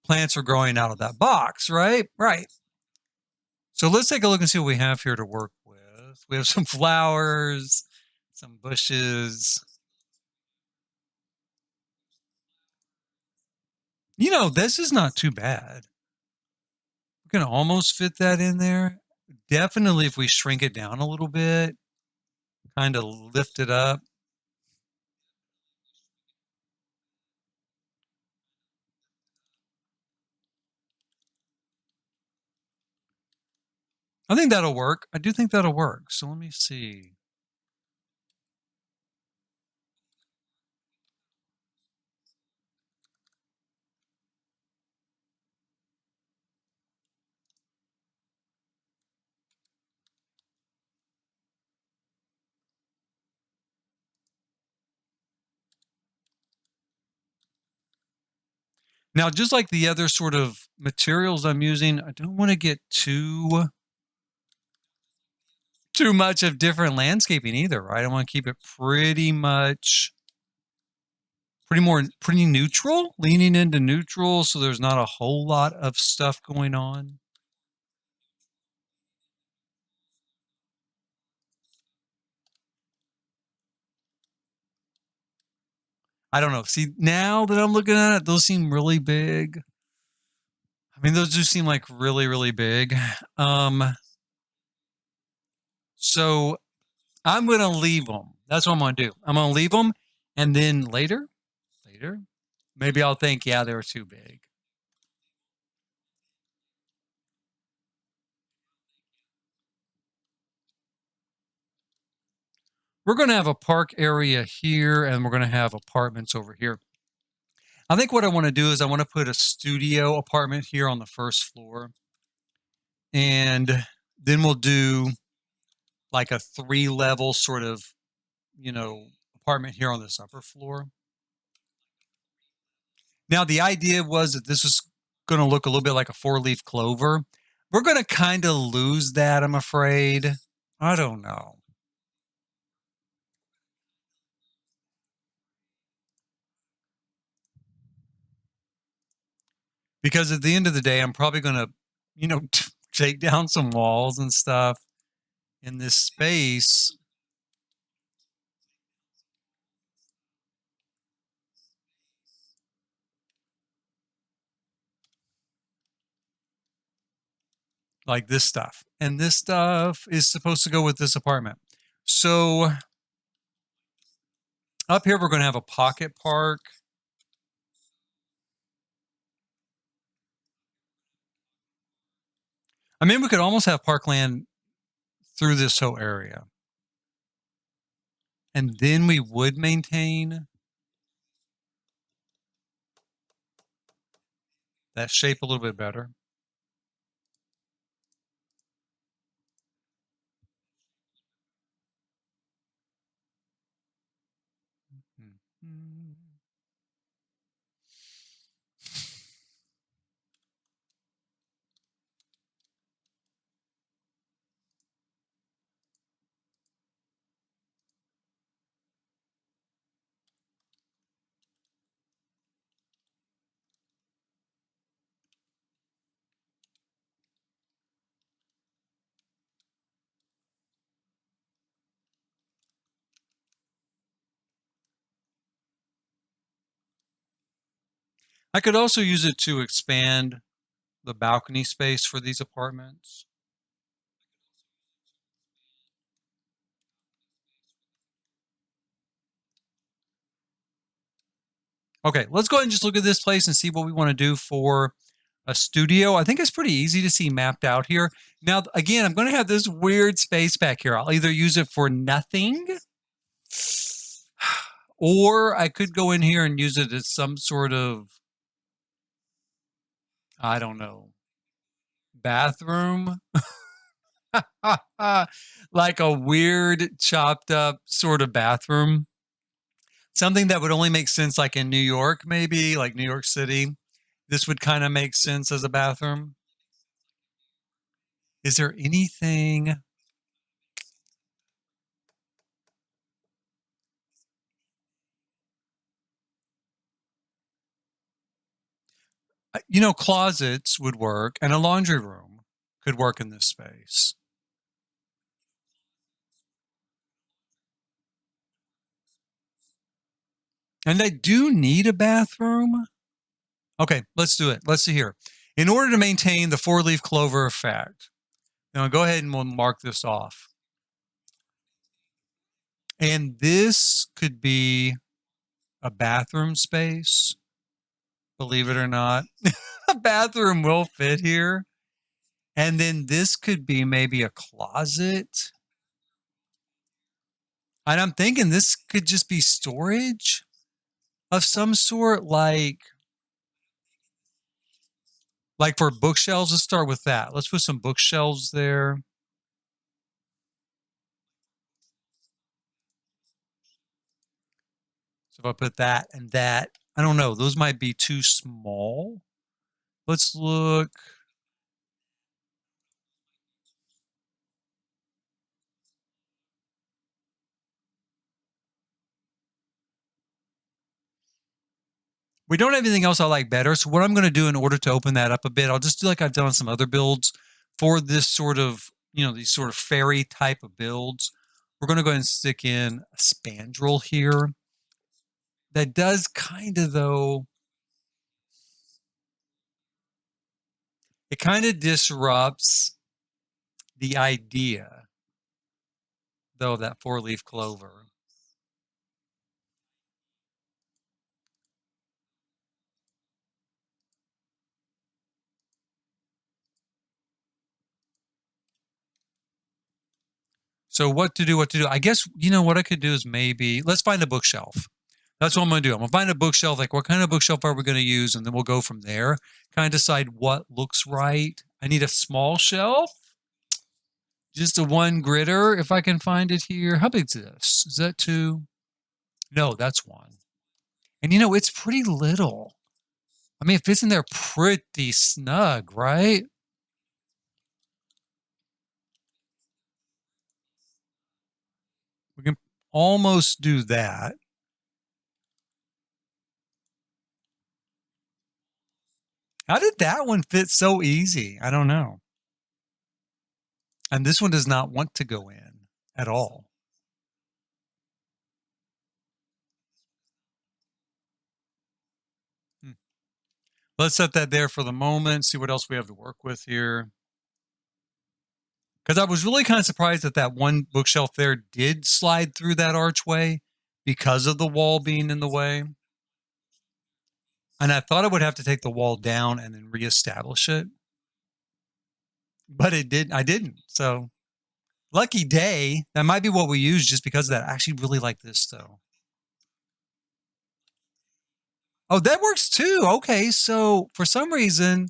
plants are growing out of that box, right? Right. So let's take a look and see what we have here to work with. We have some flowers, some bushes. This is not too bad. We can almost fit that in there. Definitely if we shrink it down a little bit, kind of lift it up. I think that'll work. I do think that'll work. So let me see. Now, just like the other sort of materials I'm using, I don't want to get too much of different landscaping either, right? I want to keep it pretty neutral, leaning into neutral, so there's not a whole lot of stuff going on. I don't know. See, now that I'm looking at it, those seem really big. I mean, those do seem like really, really big. So I'm gonna leave them. That's what I'm gonna do. I'm gonna leave them, and then later, maybe I'll think, yeah, they were too big. We're gonna have a park area here, and we're gonna have apartments over here. I think what I want to do is I want to put a studio apartment here on the first floor, and then we'll do like a 3-level sort of, apartment here on this upper floor. Now, the idea was that this was going to look a little bit like a 4-leaf clover. We're going to kind of lose that, I'm afraid. I don't know. Because at the end of the day, I'm probably going to, take down some walls and stuff in this space. Like this stuff. And this stuff is supposed to go with this apartment. So up here, we're going to have a pocket park. I mean, we could almost have parkland through this whole area. And then we would maintain that shape a little bit better. Mm-hmm. I could also use it to expand the balcony space for these apartments. Okay, let's go ahead and just look at this place and see what we want to do for a studio. I think it's pretty easy to see mapped out here. Now, again, I'm going to have this weird space back here. I'll either use it for nothing, or I could go in here and use it as some sort of, I don't know, bathroom. Like a weird chopped up sort of bathroom. Something that would only make sense like in New York, maybe like New York City. This would kind of make sense as a bathroom. Is there anything? Closets would work, and a laundry room could work in this space. And I do need a bathroom. Okay, let's do it. Let's see here. In order to maintain the 4-leaf clover effect, now go ahead and we'll mark this off. And this could be a bathroom space, believe it or not. A bathroom will fit here. And then this could be maybe a closet. And I'm thinking this could just be storage of some sort, like for bookshelves. Let's start with that. Let's put some bookshelves there. So if I put that and that, I don't know. Those might be too small. Let's look. We don't have anything else I like better. So what I'm going to do in order to open that up a bit, I'll just do like I've done on some other builds for this sort of, these sort of fairy type of builds. We're going to go ahead and stick in a spandrel here. That does kind of, though, it kind of disrupts the idea, though, of that 4-leaf clover. So what to do? I guess, what I could do is maybe, let's find a bookshelf. That's what I'm going to do. I'm going to find a bookshelf, like what kind of bookshelf are we going to use? And then we'll go from there, kind of decide what looks right. I need a small shelf, just a 1 gritter, if I can find it here. How big is this? Is that 2? No, that's 1. And it's pretty little. I mean, it fits in there pretty snug, right? We can almost do that. How did that one fit so easy? I don't know. And this one does not want to go in at all. Let's set that there for the moment, see what else we have to work with here. Because I was really kind of surprised that that one bookshelf there did slide through that archway because of the wall being in the way. And I thought I would have to take the wall down and then reestablish it. But I didn't. So lucky day. That might be what we use just because of that. I actually really like this though. Oh, that works too. Okay. So for some reason,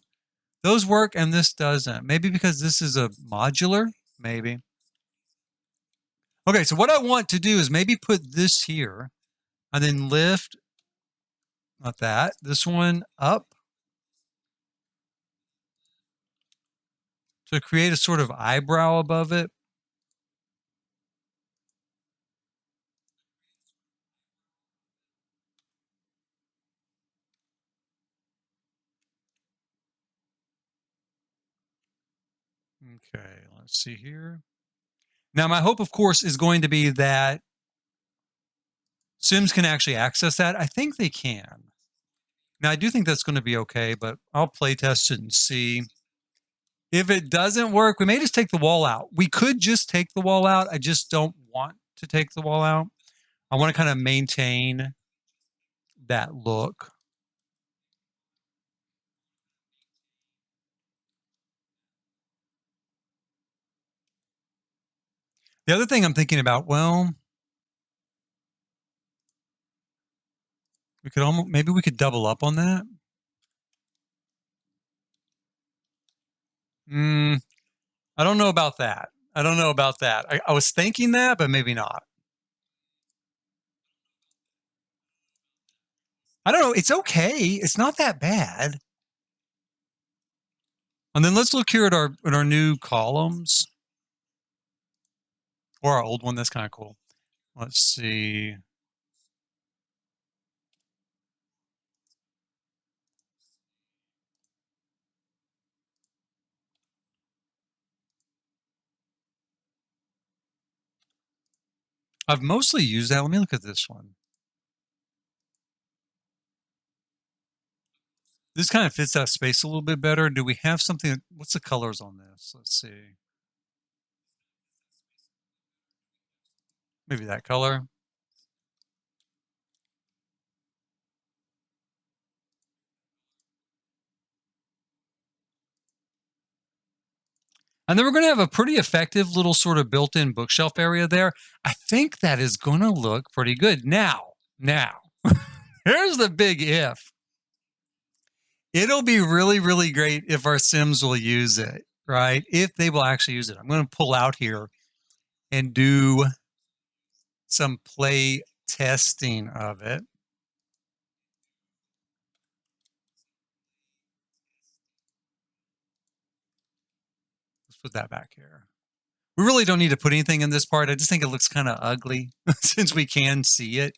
those work and this doesn't. Maybe because this is a modular, maybe. Okay, so what I want to do is maybe put this here and then lift, not that, this one up to create a sort of eyebrow above it. Okay, let's see here. Now, my hope, of course, is going to be that Sims can actually access that. I think they can. Now, I do think that's going to be okay, but I'll play test it and see. If it doesn't work, we may just take the wall out. We could just take the wall out. I just don't want to take the wall out. I want to kind of maintain that look. The other thing I'm thinking about, well, we could maybe we could double up on that. I don't know about that. I don't know about that. I was thinking that, but maybe not. I don't know. It's okay. It's not that bad. And then let's look here at our new columns. Or our old one. That's kind of cool. Let's see. I've mostly used that. Let me look at this one. This kind of fits that space a little bit better. Do we have something? What's the colors on this? Let's see. Maybe that color. And then we're going to have a pretty effective little sort of built-in bookshelf area there. I think that is going to look pretty good. Now, here's the big if. It'll be really, really great if our Sims will use it, right? If they will actually use it. I'm going to pull out here and do some play testing of it. put that back here. We really don't need to put anything in this part. I just think it looks kind of ugly since we can see it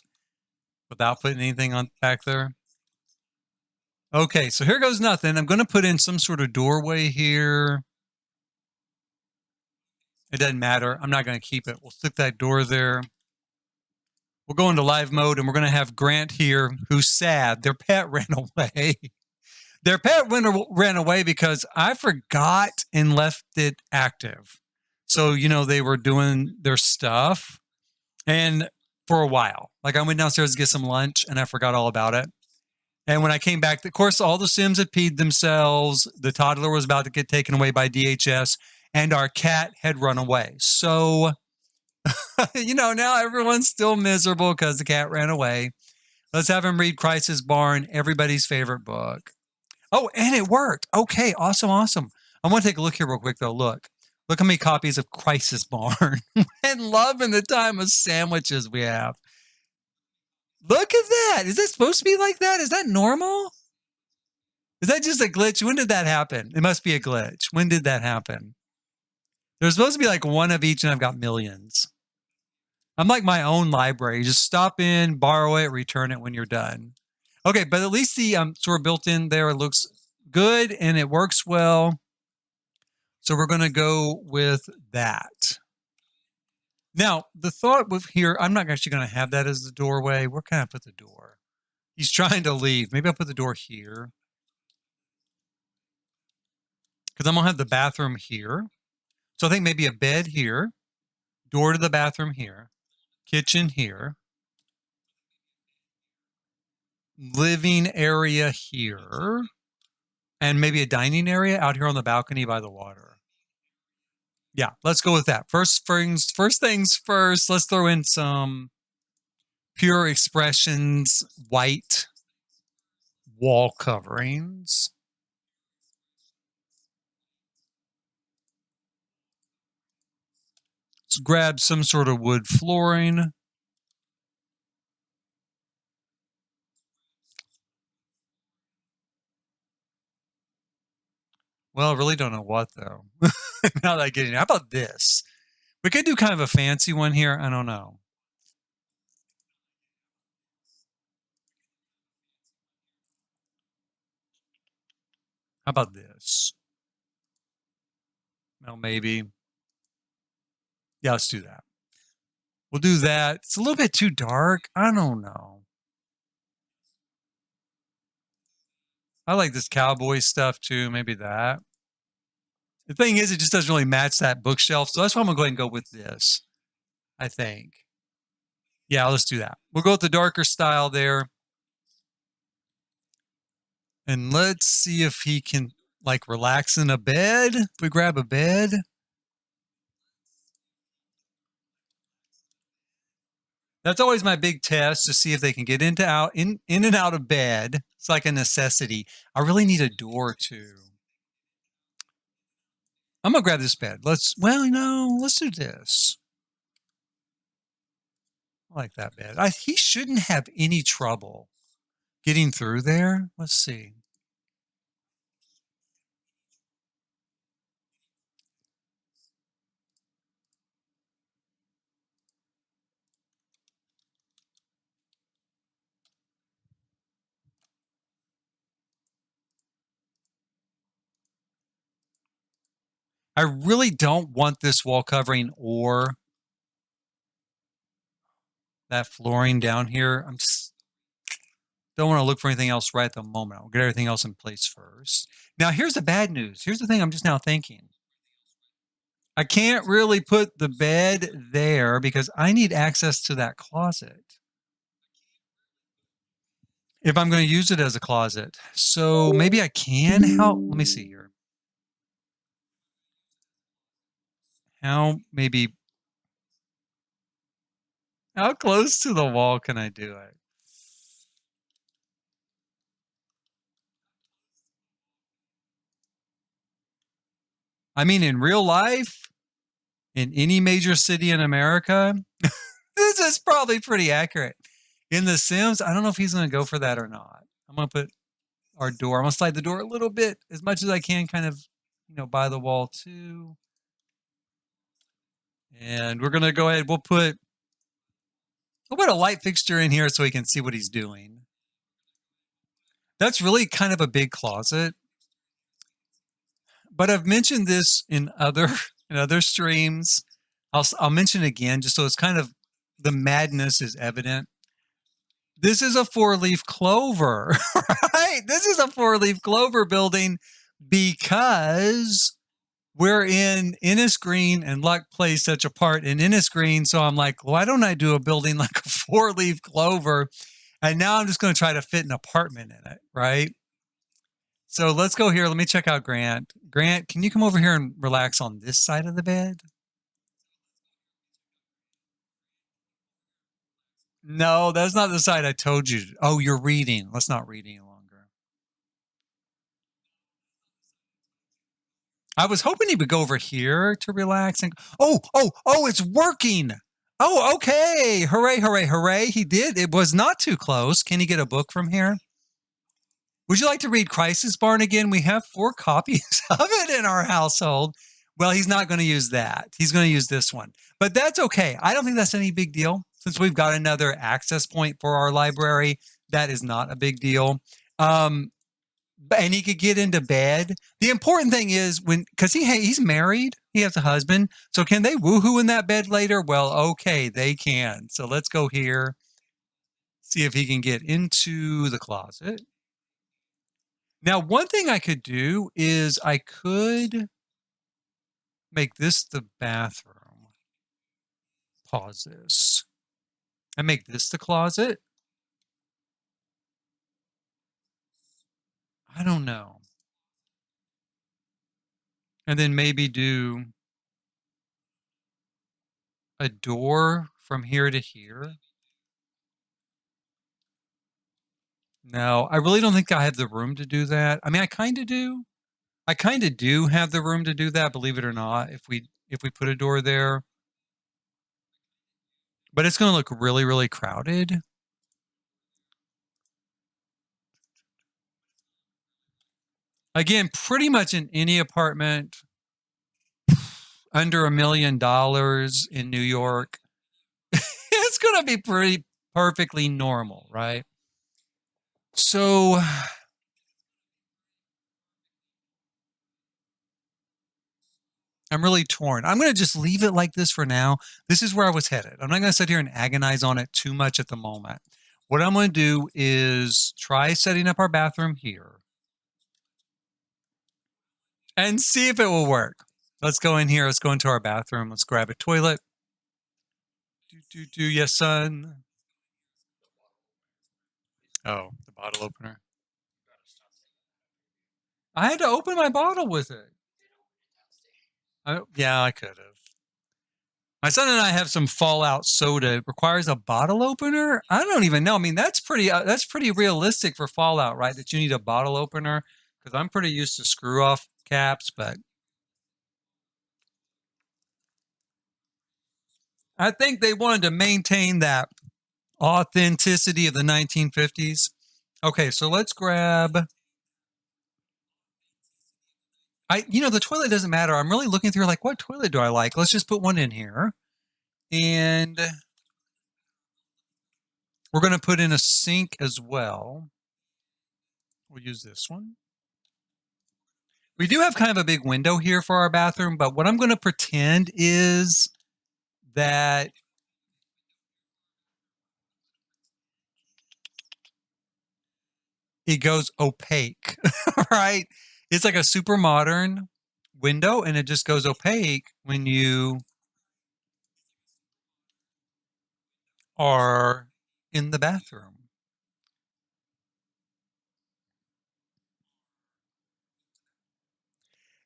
without putting anything on back there. Okay, so here goes nothing. I'm going to put in some sort of doorway here. It doesn't matter. I'm not going to keep it. We'll stick that door there. We'll go into live mode, and we're going to have Grant here, who's sad. Their pet ran away. Their pet ran away because I forgot and left it active. So, they were doing their stuff. And for a while, like I went downstairs to get some lunch, and I forgot all about it. And when I came back, of course, all the Sims had peed themselves. The toddler was about to get taken away by DHS, and our cat had run away. So, now everyone's still miserable because the cat ran away. Let's have him read Crisis Barn, everybody's favorite book. Oh, and it worked. Okay, awesome. I want to take a look here real quick, though. Look how many copies of Crisis Barn and Love in the Time of Sandwiches we have. Look at that. Is that supposed to be like that? Is that normal? Is that just a glitch? When did that happen? It must be a glitch. When did that happen? There's supposed to be like one of each, and I've got millions. I'm like my own library. Just stop in, borrow it, return it when you're done. Okay, but at least the sort of built in there looks good, and it works well. So we're going to go with that. Now, the thought with here, I'm not actually going to have that as the doorway. Where can I put the door? He's trying to leave. Maybe I'll put the door here. Because I'm going to have the bathroom here. So I think maybe a bed here. Door to the bathroom here. Kitchen here. Living area here. And maybe a dining area out here on the balcony by the water. Yeah, let's go with that. First things first, let's throw in some Pure Expressions white wall coverings. Let's grab some sort of wood flooring. Well, I really don't know what, though. Now that I get it. How about this? We could do kind of a fancy one here. I don't know. How about this? Well, maybe. Yeah, let's do that. We'll do that. It's a little bit too dark. I don't know. I like this cowboy stuff too. Maybe that. The thing is, it just doesn't really match that bookshelf. So that's why I'm going to go ahead and go with this, I think. Yeah, let's do that. We'll go with the darker style there. And let's see if he can, like, relax in a bed. If we grab a bed. That's always my big test, to see if they can get in and out of bed. It's like a necessity. I really need a door too. I'm going to grab this bed. Let's do this. I like that bed. He shouldn't have any trouble getting through there. Let's see. I really don't want this wall covering or that flooring down here. I'm just don't want to look for anything else right at the moment. I'll get everything else in place first. Now, here's the bad news. Here's the thing I'm just now thinking. I can't really put the bed there because I need access to that closet if I'm going to use it as a closet. So maybe I can. Let me see here. How close to the wall can I do it? I mean, in real life, in any major city in America, this is probably pretty accurate. In The Sims, I don't know if he's going to go for that or not. I'm going to put our door. I'm going to slide the door a little bit, as much as I can, kind of, by the wall too. And we're going to go ahead. We'll put a light fixture in here so he can see what he's doing. That's really kind of a big closet. But I've mentioned this in other streams. I'll mention it again just so it's kind of the madness is evident. This is a 4-leaf clover, right? This is a 4-leaf clover building because we're in Innisgreen and luck plays such a part in Innisgreen. So I'm like, why don't I do a building like a 4-leaf clover? And now I'm just going to try to fit an apartment in it, right? So let's go here. Let me check out Grant. Grant, can you come over here and relax on this side of the bed? No, that's not the side I told you. Oh, you're reading. Let's not read any longer. I was hoping he would go over here to relax and oh, it's working. Oh, okay. Hooray, hooray, hooray. He did. It was not too close. Can he get a book from here? Would you like to read Crisis Barn again? We have 4 copies of it in our household. Well, he's not going to use that. He's going to use this one. But that's okay. I don't think that's any big deal. Since we've got another access point for our library, that is not a big deal. And he could get into bed. The important thing is because he's married, he has a husband. So can they woohoo in that bed later? Well, okay, they can. So let's go here, see if he can get into the closet. Now, one thing I could do is I could make this the bathroom. Pause this. And make this the closet. I don't know. And then maybe do a door from here to here. No, I really don't think I have the room to do that. I mean, I kind of do. I kind of do have the room to do that, believe it or not, if we put a door there. But it's going to look really, really crowded. Again, pretty much in any apartment under $1 million in New York, it's going to be pretty perfectly normal, right? So I'm really torn. I'm going to just leave it like this for now. This is where I was headed. I'm not going to sit here and agonize on it too much at the moment. What I'm going to do is try setting up our bathroom here and see if it will work. Let's go in here. Let's go into our bathroom. Let's grab a toilet. Yes, son. Oh, the bottle opener. I had to open my bottle with it. Yeah, I could have. My son and I have some Fallout soda. It requires a bottle opener. I don't even know. I mean, that's pretty realistic for Fallout, right? That you need a bottle opener, because I'm pretty used to screw off caps, but I think they wanted to maintain that authenticity of the 1950s. Okay, so let's grab. The toilet doesn't matter. I'm really looking through like, what toilet do I like? Let's just put one in here. And we're going to put in a sink as well. We'll use this one. We do have kind of a big window here for our bathroom, but what I'm going to pretend is that it goes opaque, right? It's like a super modern window, and it just goes opaque when you are in the bathroom.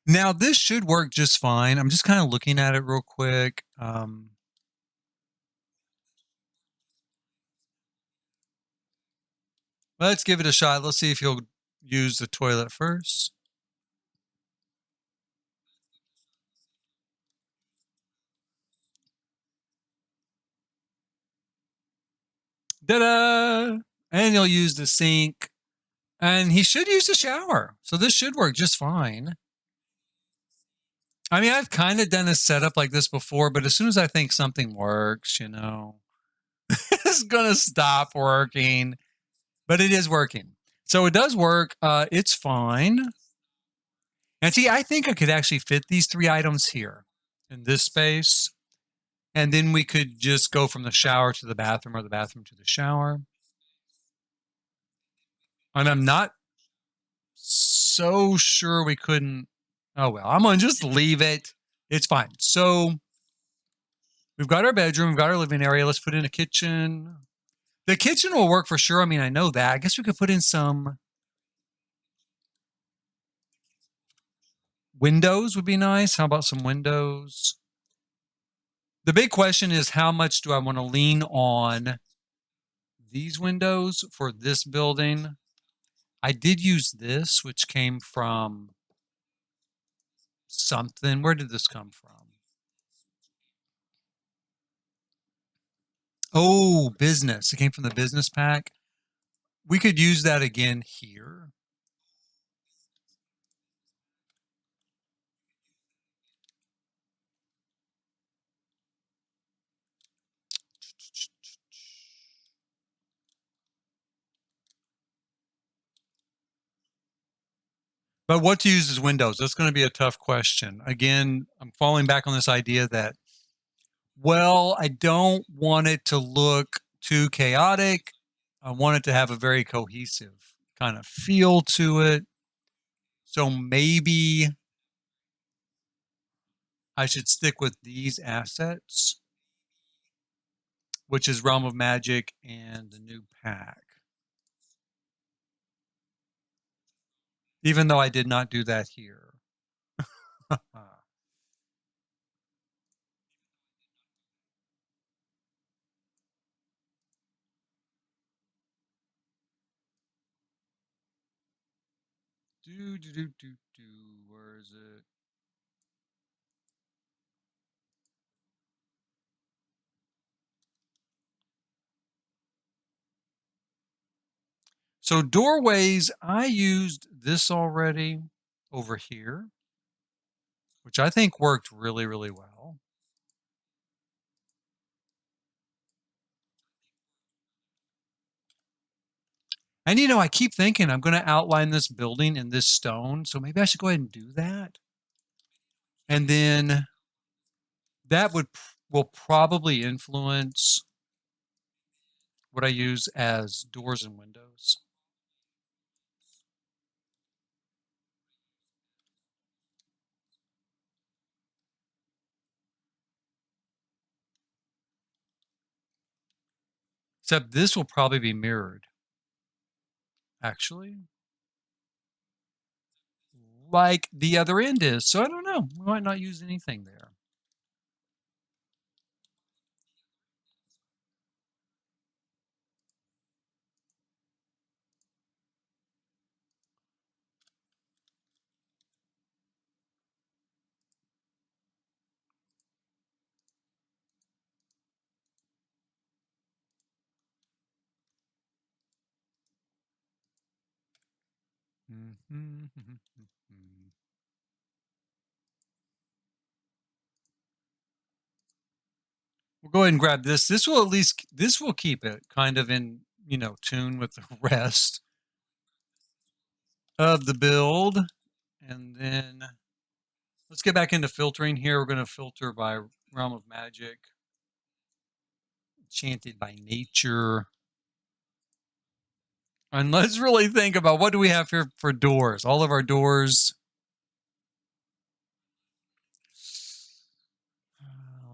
Now, this should work just fine. I'm just kind of looking at it real quick. Let's give it a shot. Let's see if you'll use the toilet first. Ta-da! And you'll use the sink. And he should use the shower. So this should work just fine. I mean, I've kind of done a setup like this before, but as soon as I think something works, it's gonna stop working. But it is working. So it does work. It's fine. And see, I think I could actually fit these 3 items here in this space. And then we could just go from the shower to the bathroom or the bathroom to the shower. And I'm not so sure we couldn't. Oh, well, I'm going to just leave it. It's fine. So we've got our bedroom, we've got our living area. Let's put in a kitchen. The kitchen will work for sure. I mean, I know that. I guess we could put in some windows would be nice. How about some windows? The big question is, how much do I want to lean on these windows for this building? I did use this, which came from something. Where did this come from? Oh, business. It came from the business pack. We could use that again here. But what to use as windows? That's going to be a tough question. Again, I'm falling back on this idea that, well, I don't want it to look too chaotic. I want it to have a very cohesive kind of feel to it. So maybe I should stick with these assets, which is Realm of Magic and the new pack. Even though I did not do that here. Where is it? So doorways, I used this already over here, which I think worked really, really well. And I keep thinking I'm going to outline this building in this stone, so maybe I should go ahead and do that. And then that will probably influence what I use as doors and windows. Except this will probably be mirrored, actually, like the other end is. So I don't know. We might not use anything there. We'll go ahead and grab this. This will keep it kind of in, tune with the rest of the build. And then let's get back into filtering here. We're going to filter by Realm of Magic, Enchanted by Nature. And let's really think about what do we have here for doors. All of our doors.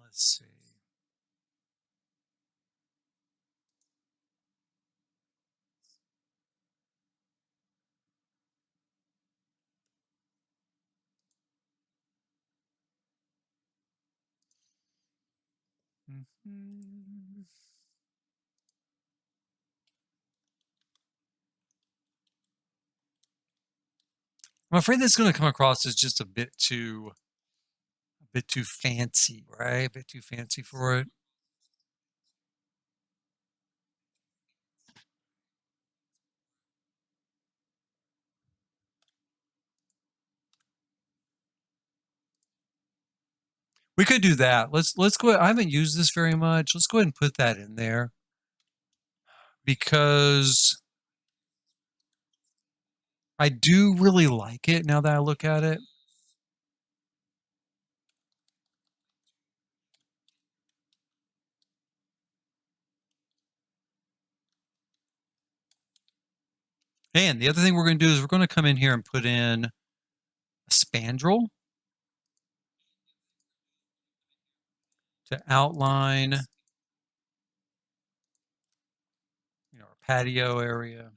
Let's see. I'm afraid that's going to come across as just a bit too fancy, right? A bit too fancy for it. We could do that. Let's go. I haven't used this very much. Let's go ahead and put that in there because I do really like it now that I look at it. And the other thing we're going to do is we're going to come in here and put in a spandrel to outline, our patio area.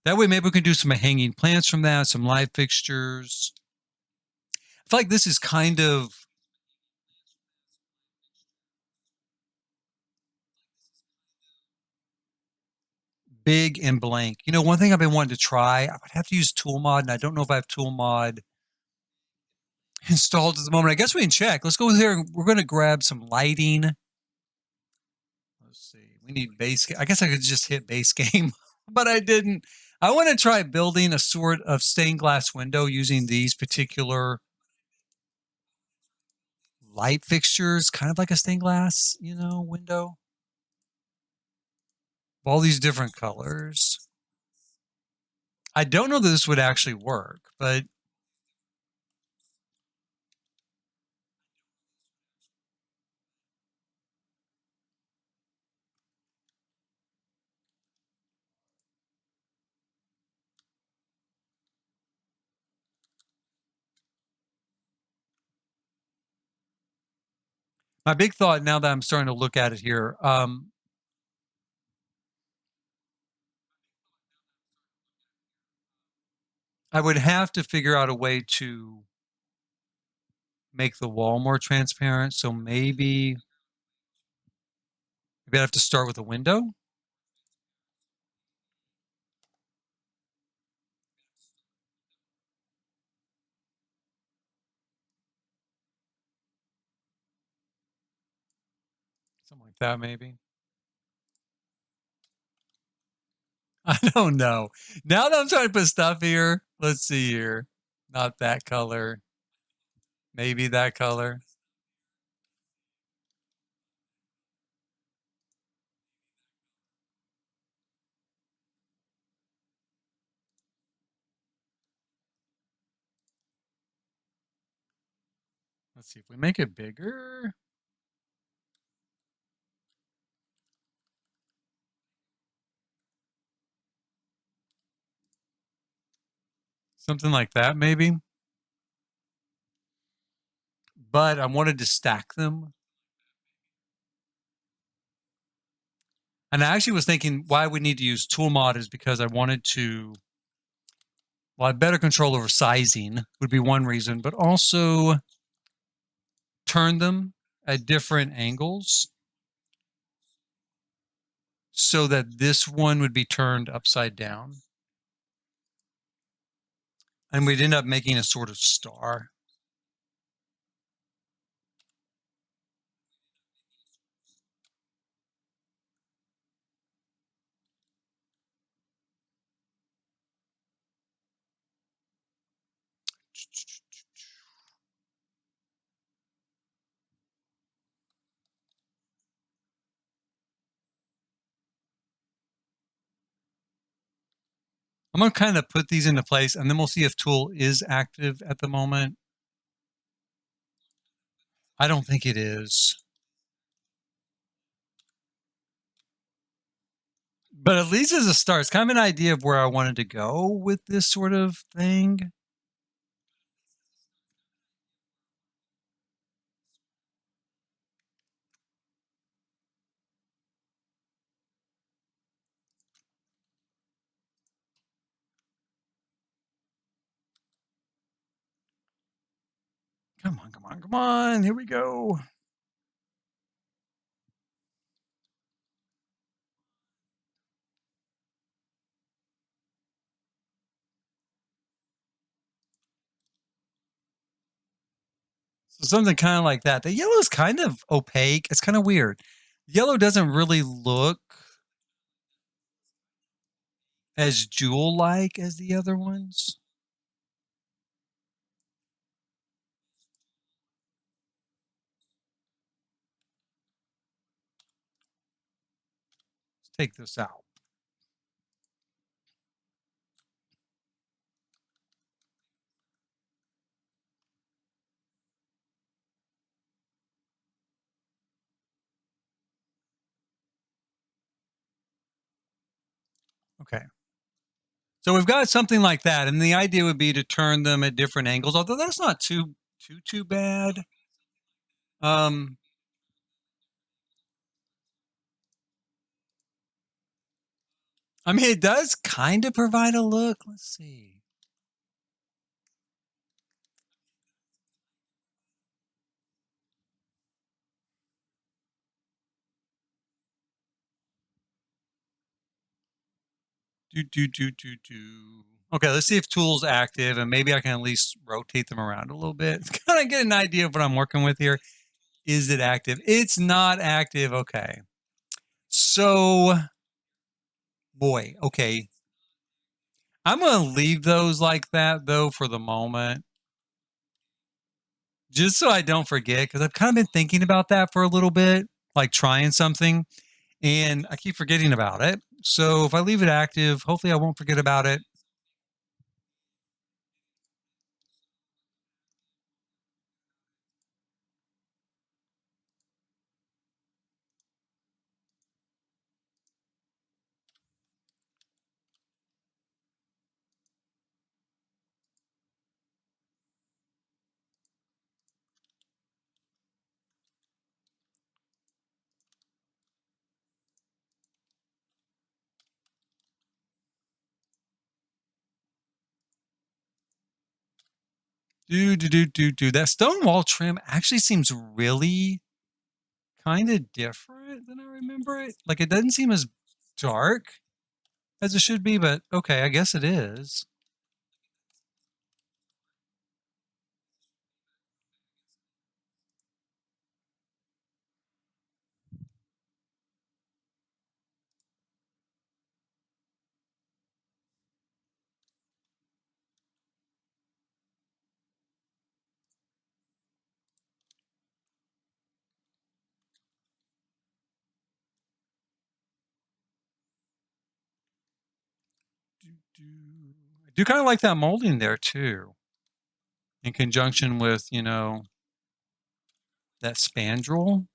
That way, maybe we can do some hanging plants from that, some light fixtures. I feel like this is kind of big and blank. One thing I've been wanting to try, I would have to use Tool Mod, and I don't know if I have Tool Mod installed at the moment. I guess we can check. Let's go here. We're going to grab some lighting. Let's see. We need base. I guess I could just hit base game, but I didn't. I want to try building a sort of stained glass window using these particular light fixtures, kind of like a stained glass, window. All these different colors. I don't know that this would actually work, but my big thought now that I'm starting to look at it here, I would have to figure out a way to make the wall more transparent. So maybe I have to start with a window. Something like that, maybe. I don't know. Now that I'm trying to put stuff here, let's see here. Not that color. Maybe that color. Let's see if we make it bigger. Something like that, maybe. But I wanted to stack them. And I actually was thinking why we need to use Tool Mod is because I wanted to, well, I have better control over sizing would be one reason, but also turn them at different angles so that this one would be turned upside down. And we'd end up making a sort of star. I'm going to kind of put these into place, and then we'll see if Tool is active at the moment. I don't think it is. But at least as a start, it's kind of an idea of where I wanted to go with this sort of thing. Come on, come on, come on. Here we go. So something kind of like that. The yellow is kind of opaque. It's kind of weird. Yellow doesn't really look as jewel-like as the other ones. take this out. Okay. So we've got something like that, and the idea would be to turn them at different angles, although that's not too bad. Um, I mean, it does kind of provide a look. Let's see. Do. Okay, let's see if tool's active, and maybe I can at least rotate them around a little bit. Kind of get an idea of what I'm working with here. Is it active? It's not active. Okay. So, boy, okay. I'm going to leave those like that, though, for the moment, just so I don't forget, because I've kind of been thinking about that for a little bit, like trying something, and I keep forgetting about it. So if I leave it active, hopefully I won't forget about it. Do. That stone wall trim actually seems really kind of different than I remember it. Like it doesn't seem as dark as it should be, but okay, I guess it is. I do kind of like that molding there too, in conjunction with, that spandrel.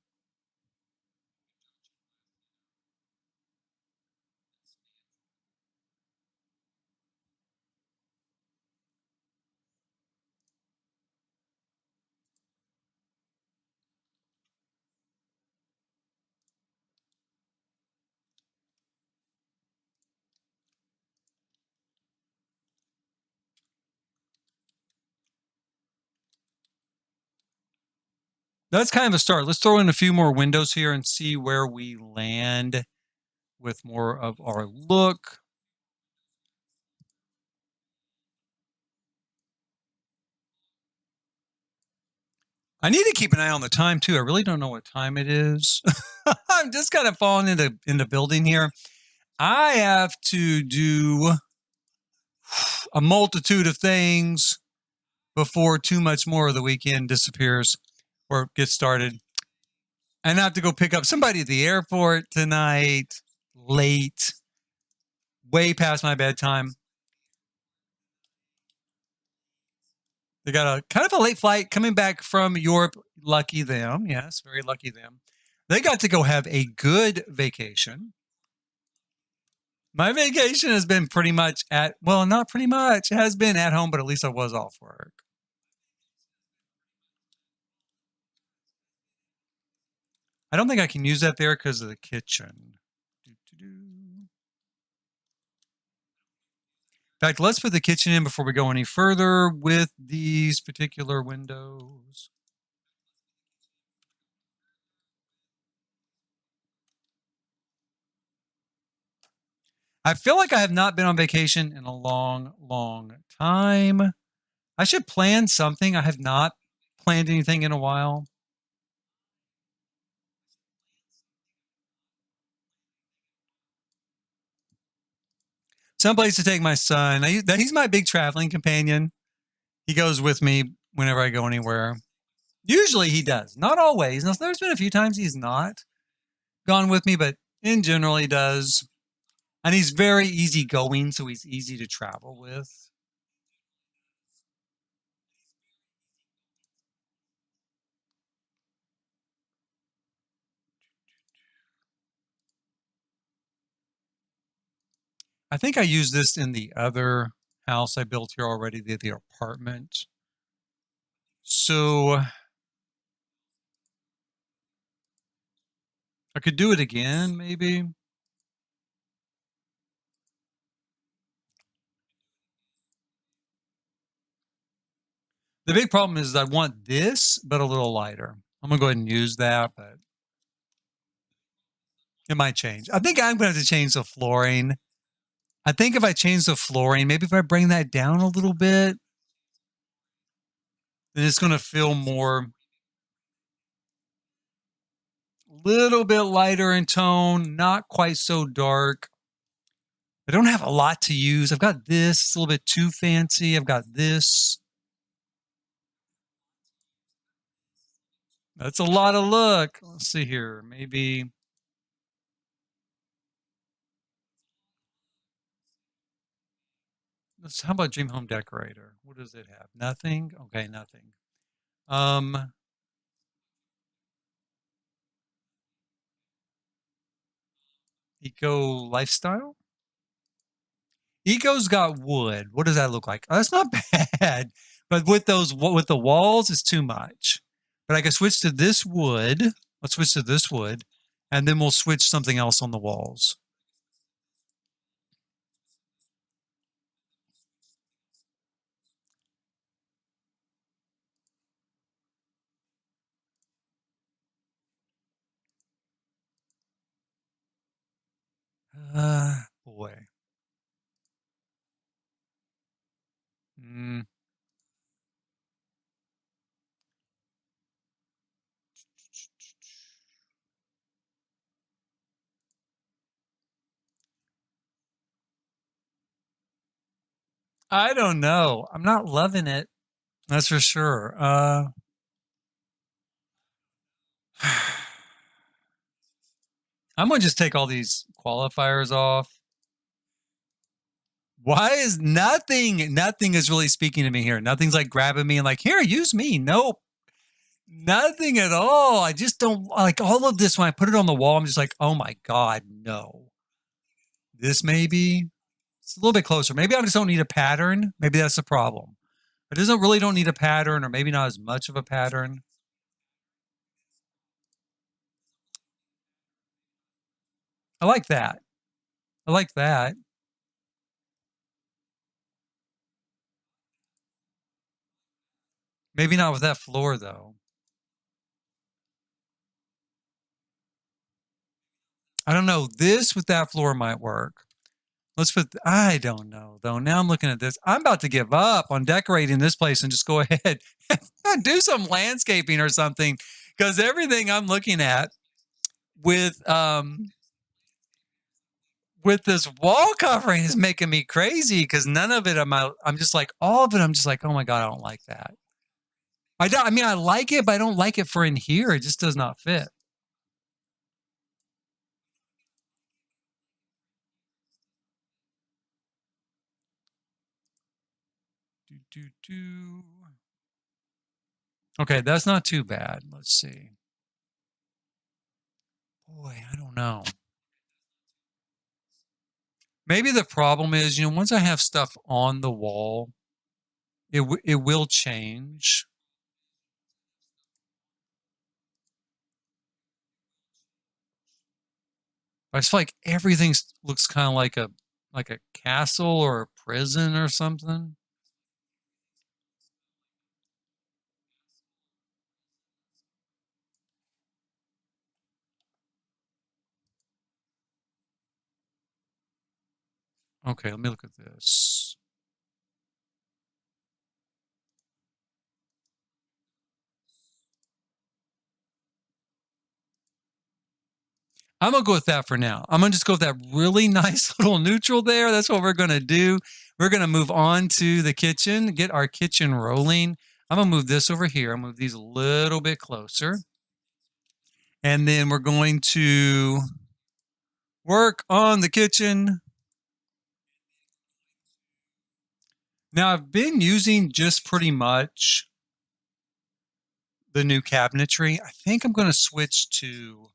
That's kind of a start. Let's throw in a few more windows here and see where we land with more of our look. I need to keep an eye on the time too. I really don't know what time it is. I'm just kind of falling into building here. I have to do a multitude of things before too much more of the weekend disappears or gets started. And I have to go pick up somebody at the airport tonight, late, way past my bedtime. They got a kind of a late flight coming back from Europe. Lucky them. Yes, very lucky them. They got to go have a good vacation. My vacation has been pretty much not pretty much. It has been at home, but at least I was off work. I don't think I can use that there because of the kitchen. In fact, let's put the kitchen in before we go any further with these particular windows. I feel like I have not been on vacation in a long, long time. I should plan something. I have not planned anything in a while. Someplace to take my son. He's my big traveling companion. He goes with me whenever I go anywhere. Usually he does. Not always. Now, there's been a few times he's not gone with me, but In general, he does. And he's very easygoing, so he's easy to travel with. I think I used this in the other house I built here already, the apartment. So I could do it again, maybe. The big problem is I want this, but a little lighter. I'm gonna go ahead and use that, but it might change. I think I'm gonna have to change the flooring. I think if I change the flooring, maybe if I bring that down a little bit, then it's gonna feel more, little bit lighter in tone, not quite so dark. I don't have a lot to use. I've got this, it's a little bit too fancy. I've got this. That's a lot of look. Let's see here. Maybe how about Dream Home Decorator? What does it have? Nothing? Okay, nothing. Um, Eco Lifestyle? Eco's got wood. What does that look like? Oh, that's not bad. But with the walls, it's too much. But I can switch to this wood. Let's switch to this wood, and then we'll switch something else on the walls. Boy. Mm, I don't know. I'm not loving it. That's for sure. I'm gonna just take all these qualifiers off. Why is nothing is really speaking to me here? Nothing's like grabbing me and like, here, use me. Nope. Nothing at all. I just don't like all of this. When I put it on the wall, I'm just like, oh my God, no. This maybe it's a little bit closer. Maybe I just don't need a pattern. Maybe that's the problem. I just don't need a pattern, or maybe not as much of a pattern. I like that. I like that. Maybe not with that floor though. I don't know. This with that floor might work. Let's put, I don't know though. Now I'm looking at this. I'm about to give up on decorating this place and just go ahead and do some landscaping or something. Because everything I'm looking at with this wall covering is making me crazy because none of it I'm just like all of it, I'm just like, oh my God, I don't like that. I mean I like it, but I don't like it for in here. It just does not fit. Do, do, do. Okay, that's not too bad. Let's see. Boy, I don't know. Maybe the problem is, once I have stuff on the wall, it will change. I just feel like everything looks kind of like a castle or a prison or something. Okay, let me look at this. I'm gonna go with that for now. I'm gonna just go with that really nice little neutral there. That's what we're gonna do. We're gonna move on to the kitchen, get our kitchen rolling. I'm gonna move this over here. I'll move these a little bit closer. And then we're going to Work on the kitchen. Now, I've been using just pretty much the new cabinetry. I think I'm going to switch to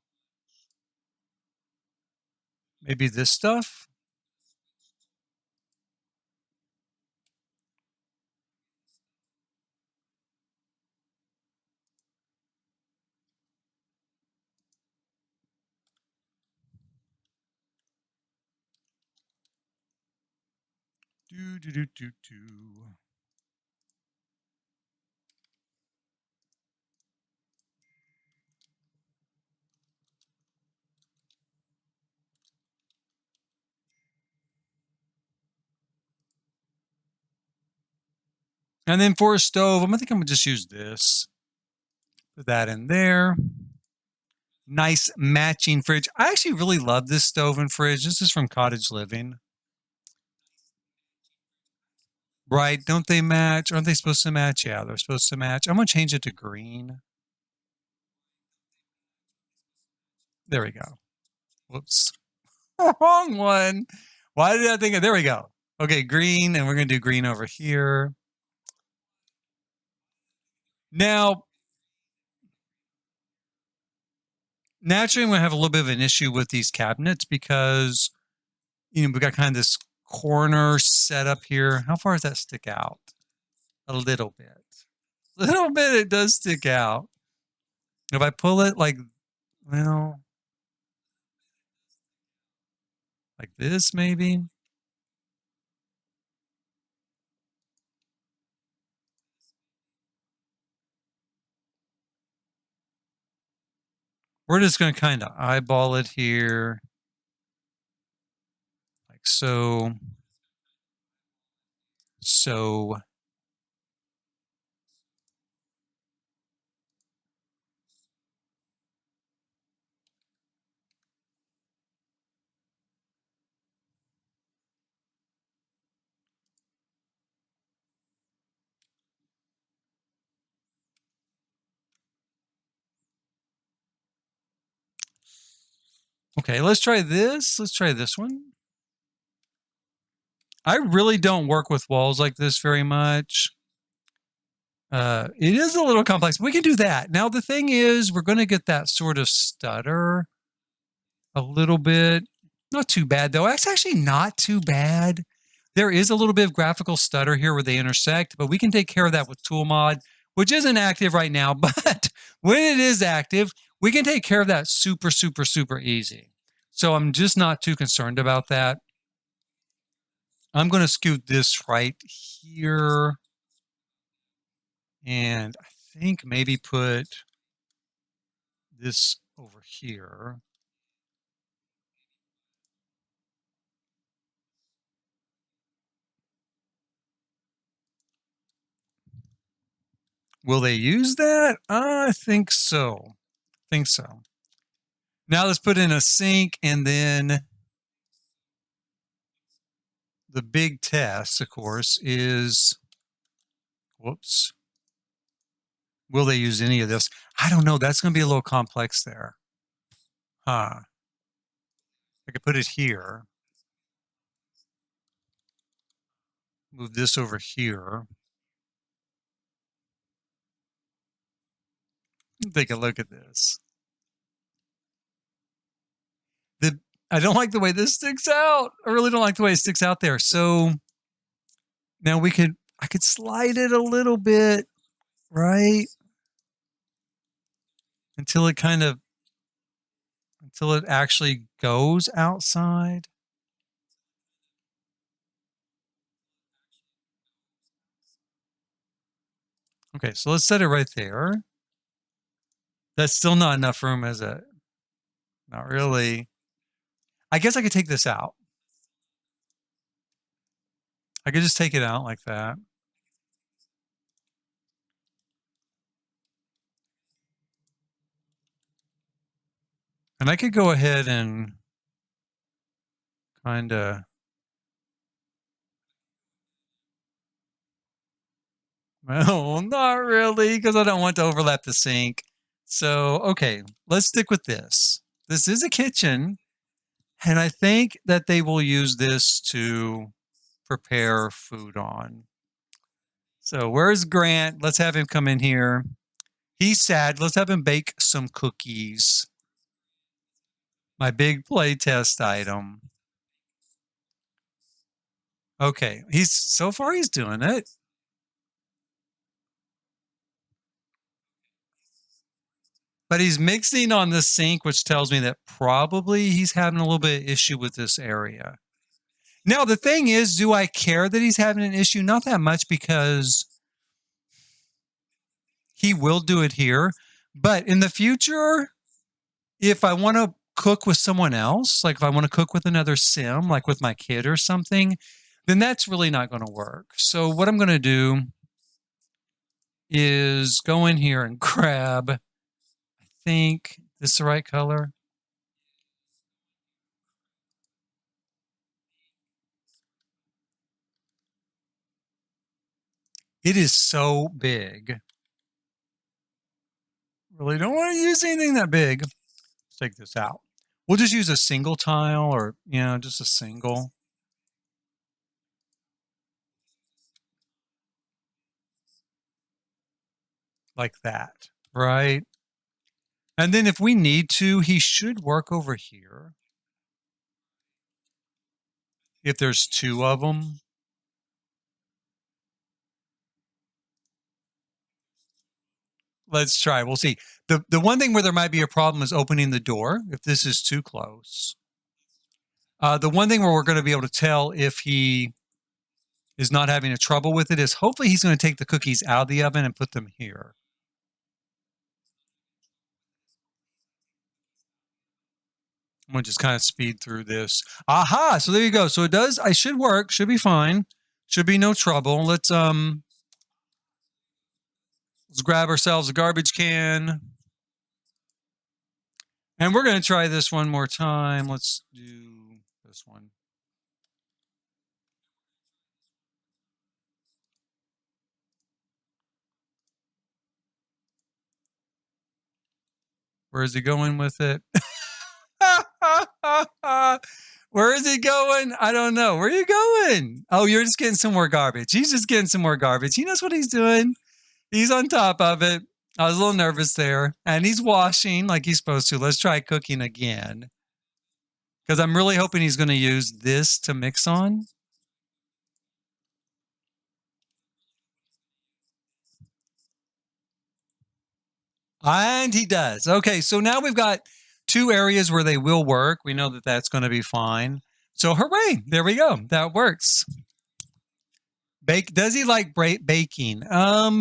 maybe this stuff. Do, do, do, do, do. And then for a stove, I think I'm going to just use this. Put that in there. Nice matching fridge. I actually really love this stove and fridge. This is from Cottage Living. Right? Don't they match? Aren't they supposed to match? Yeah, they're supposed to match. I'm going to change it to green. There we go. Whoops. Wrong one. Why did I think of, there we go. Okay, green, and we're going to do green over here. Now, naturally, I'm going to have a little bit of an issue with these cabinets because, you know, we got kind of this corner set up here. How far does that stick out? A little bit. A little bit, it does stick out. If I pull it like, well, like this maybe. We're just going to kind of eyeball it here. Like so. So. Okay, let's try this. Let's try this one. I really don't work with walls like this very much. It is a little complex. We can do that. Now, the thing is, we're going to get that sort of stutter a little bit. Not too bad, though. It's actually not too bad. There is a little bit of graphical stutter here where they intersect, but we can take care of that with Tool Mod, which isn't active right now. But when it is active, we can take care of that super, super, super easy. So I'm just not too concerned about that. I'm going to scoot this right here. And I think maybe put this over here. Will they use that? I think so. Now let's put in a sink, and then the big test, of course, is, whoops. Will they use any of this? I don't know. That's going to be a little complex there. Huh. I could put it here. Move this over here. Take a look at this. I don't like the way this sticks out. I really don't like the way it sticks out there. So now I could slide it a little bit, right? Until it actually goes outside. Okay, so let's set it right there. That's still not enough room, is it? Not really. I guess I could take this out. I could just take it out like that. And I could go ahead and kind of, well, not really, because I don't want to overlap the sink. So, okay, let's stick with this. This is a kitchen. And I think that they will use this to prepare food on. So where's Grant? Let's have him come in here. He's sad. Let's have him bake some cookies. My big play test item. Okay, so far he's doing it. But he's mixing on the sink, which tells me that probably he's having a little bit of issue with this area. Now, the thing is, do I care that he's having an issue? Not that much, because he will do it here. But in the future, if I want to cook with someone else, like if I want to cook with another sim, like with my kid or something, then that's really not going to work. So what I'm going to do is go in here and grab, I think this is the right color. It is so big. Really don't want to use anything that big. Let's take this out. We'll just use a single tile, or, just a single. Like that, right? And then if we need to, he should work over here. If there's two of them. Let's try. We'll see. The one thing where there might be a problem is opening the door if this is too close. The one thing where we're going to be able to tell if he is not having a trouble with it is hopefully he's going to take the cookies out of the oven and put them here. I'm going to just kind of speed through this. Aha! So there you go. So it does. I should work. Should be fine. Should be no trouble. Let's grab ourselves a garbage can. And we're going to try this one more time. Let's do this one. Where is he going with it? Where is he going? I don't know. Where are you going? Oh, you're just getting some more garbage. He's just getting some more garbage. He knows what he's doing. He's on top of it. I was a little nervous there. And he's washing like he's supposed to. Let's try cooking again. Because I'm really hoping he's going to use this to mix on. And he does. Okay, so now we've got two areas where they will work. We know that that's going to be fine. So hooray, there we go. That works. Does he like baking? I'm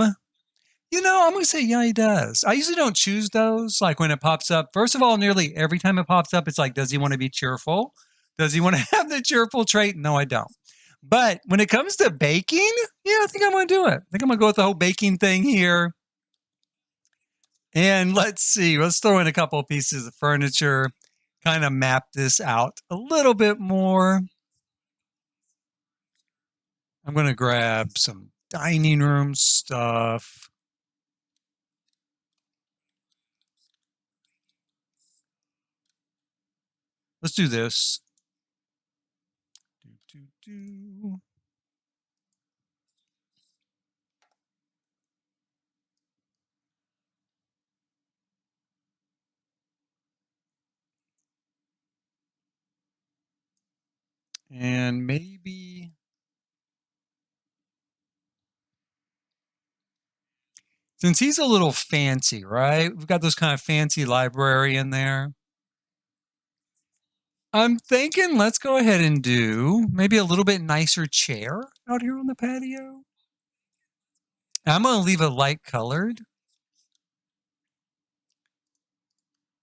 going to say, yeah, he does. I usually don't choose those. Like when it pops up, first of all, nearly every time it pops up, it's like, does he want to be cheerful? Does he want to have the cheerful trait? No, I don't. But when it comes to baking, yeah, I think I'm going to do it. I think I'm going to go with the whole baking thing here. And let's see, let's throw in a couple of pieces of furniture, kind of map this out a little bit more. I'm going to grab some dining room stuff. Let's do this. And maybe since he's a little fancy, right? We've got those kind of fancy library in there. I'm thinking let's go ahead and do maybe a little bit nicer chair out here on the patio. I'm going to leave it light colored.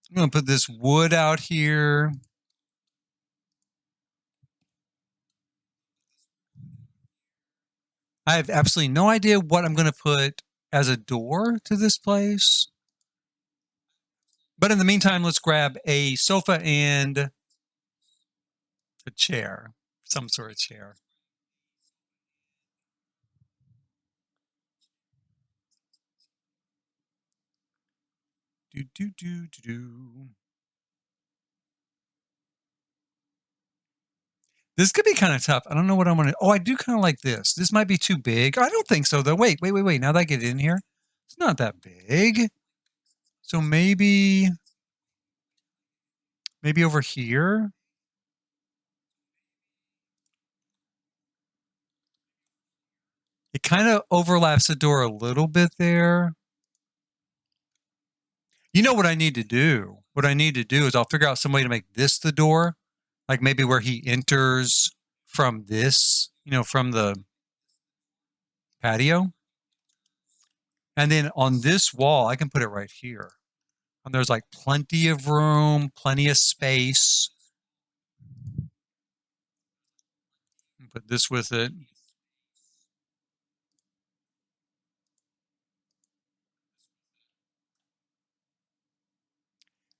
I'm going to put this wood out here. I have absolutely no idea what I'm going to put as a door to this place. But in the meantime, let's grab a sofa and a chair, some sort of chair. Do, do, do, do, do. This could be kind of tough. I don't know what I'm going to. Oh, I do kind of like this. This might be too big. I don't think so, though. Wait. Now that I get in here, it's not that big. So maybe over here. It kind of overlaps the door a little bit there. You know what I need to do? What I need to do is I'll figure out some way to make this the door, like maybe where he enters from this, from the patio. And then on this wall, I can put it right here. And there's like plenty of room, plenty of space. Put this with it.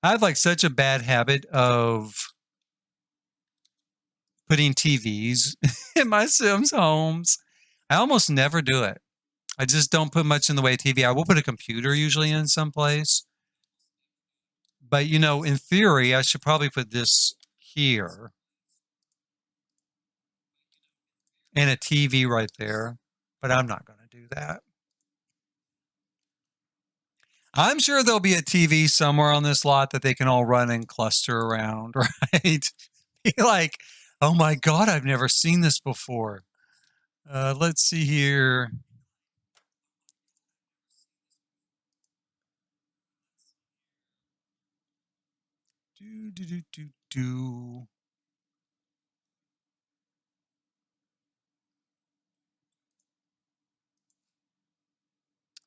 I have like such a bad habit of putting TVs in my Sims homes. I almost never do it. I just don't put much in the way of TV. I will put a computer usually in someplace. But, in theory, I should probably put this here. And a TV right there. But I'm not going to do that. I'm sure there'll be a TV somewhere on this lot that they can all run and cluster around, right? Be like, oh my God, I've never seen this before. Let's see here. Do.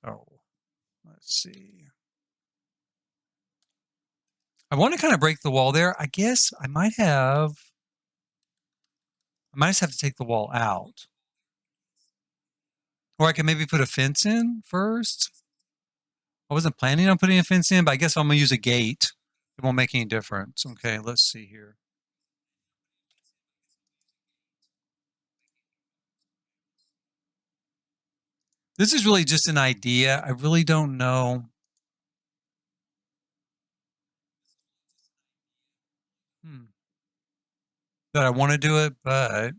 Oh, let's see. I want to kind of break the wall there. I guess I might just have to take the wall out. Or I can maybe put a fence in first. I wasn't planning on putting a fence in, but I guess I'm going to use a gate. It won't make any difference. Okay, let's see here. This is really just an idea. I really don't know. That I want to do it, but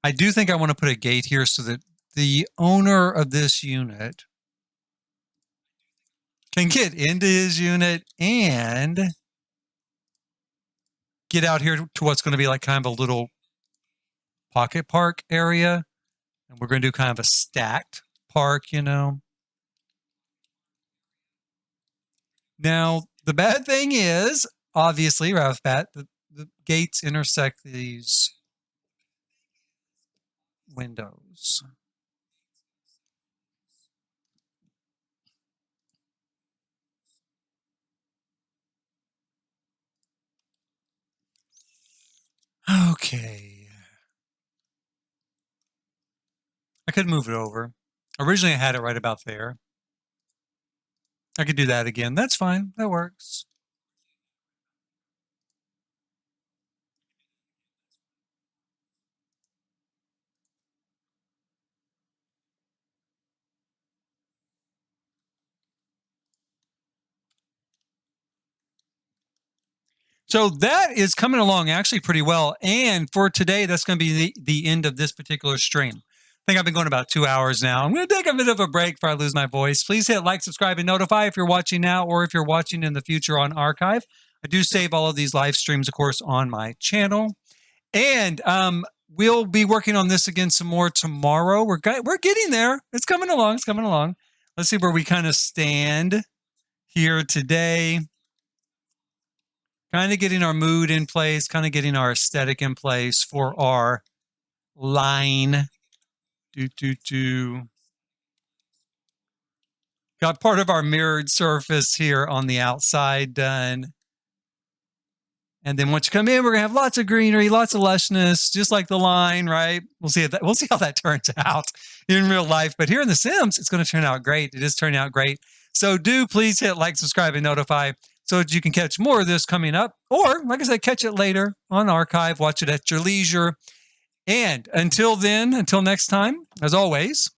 I do think I want to put a gate here so that the owner of this unit can get into his unit and get out here to what's going to be like kind of a little pocket park area. And we're going to do kind of a stacked park, Now, the bad thing is, obviously, right off the bat, the gates intersect these windows. Okay. I could move it over. Originally, I had it right about there. I could do that again. That's fine. That works. So that is coming along actually pretty well. And for today, that's going to be the end of this particular stream. I think I've been going about 2 hours now. I'm going to take a bit of a break before I lose my voice. Please hit like, subscribe, and notify if you're watching now or if you're watching in the future on archive. I do save all of these live streams, of course, on my channel. And we'll be working on this again some more tomorrow. We're getting there. It's coming along. It's coming along. Let's see where we kind of stand here today. Kind of getting our mood in place, kind of getting our aesthetic in place for our line. Got part of our mirrored surface here on the outside done. And then once you come in, we're gonna have lots of greenery, lots of lushness, just like the line, right? We'll see how that turns out in real life. But here in The Sims, it's gonna turn out great. It is turning out great. So do please hit like, subscribe, and notify so that you can catch more of this coming up. Or, like I said, catch it later on archive, watch it at your leisure. And until then, until next time, as always,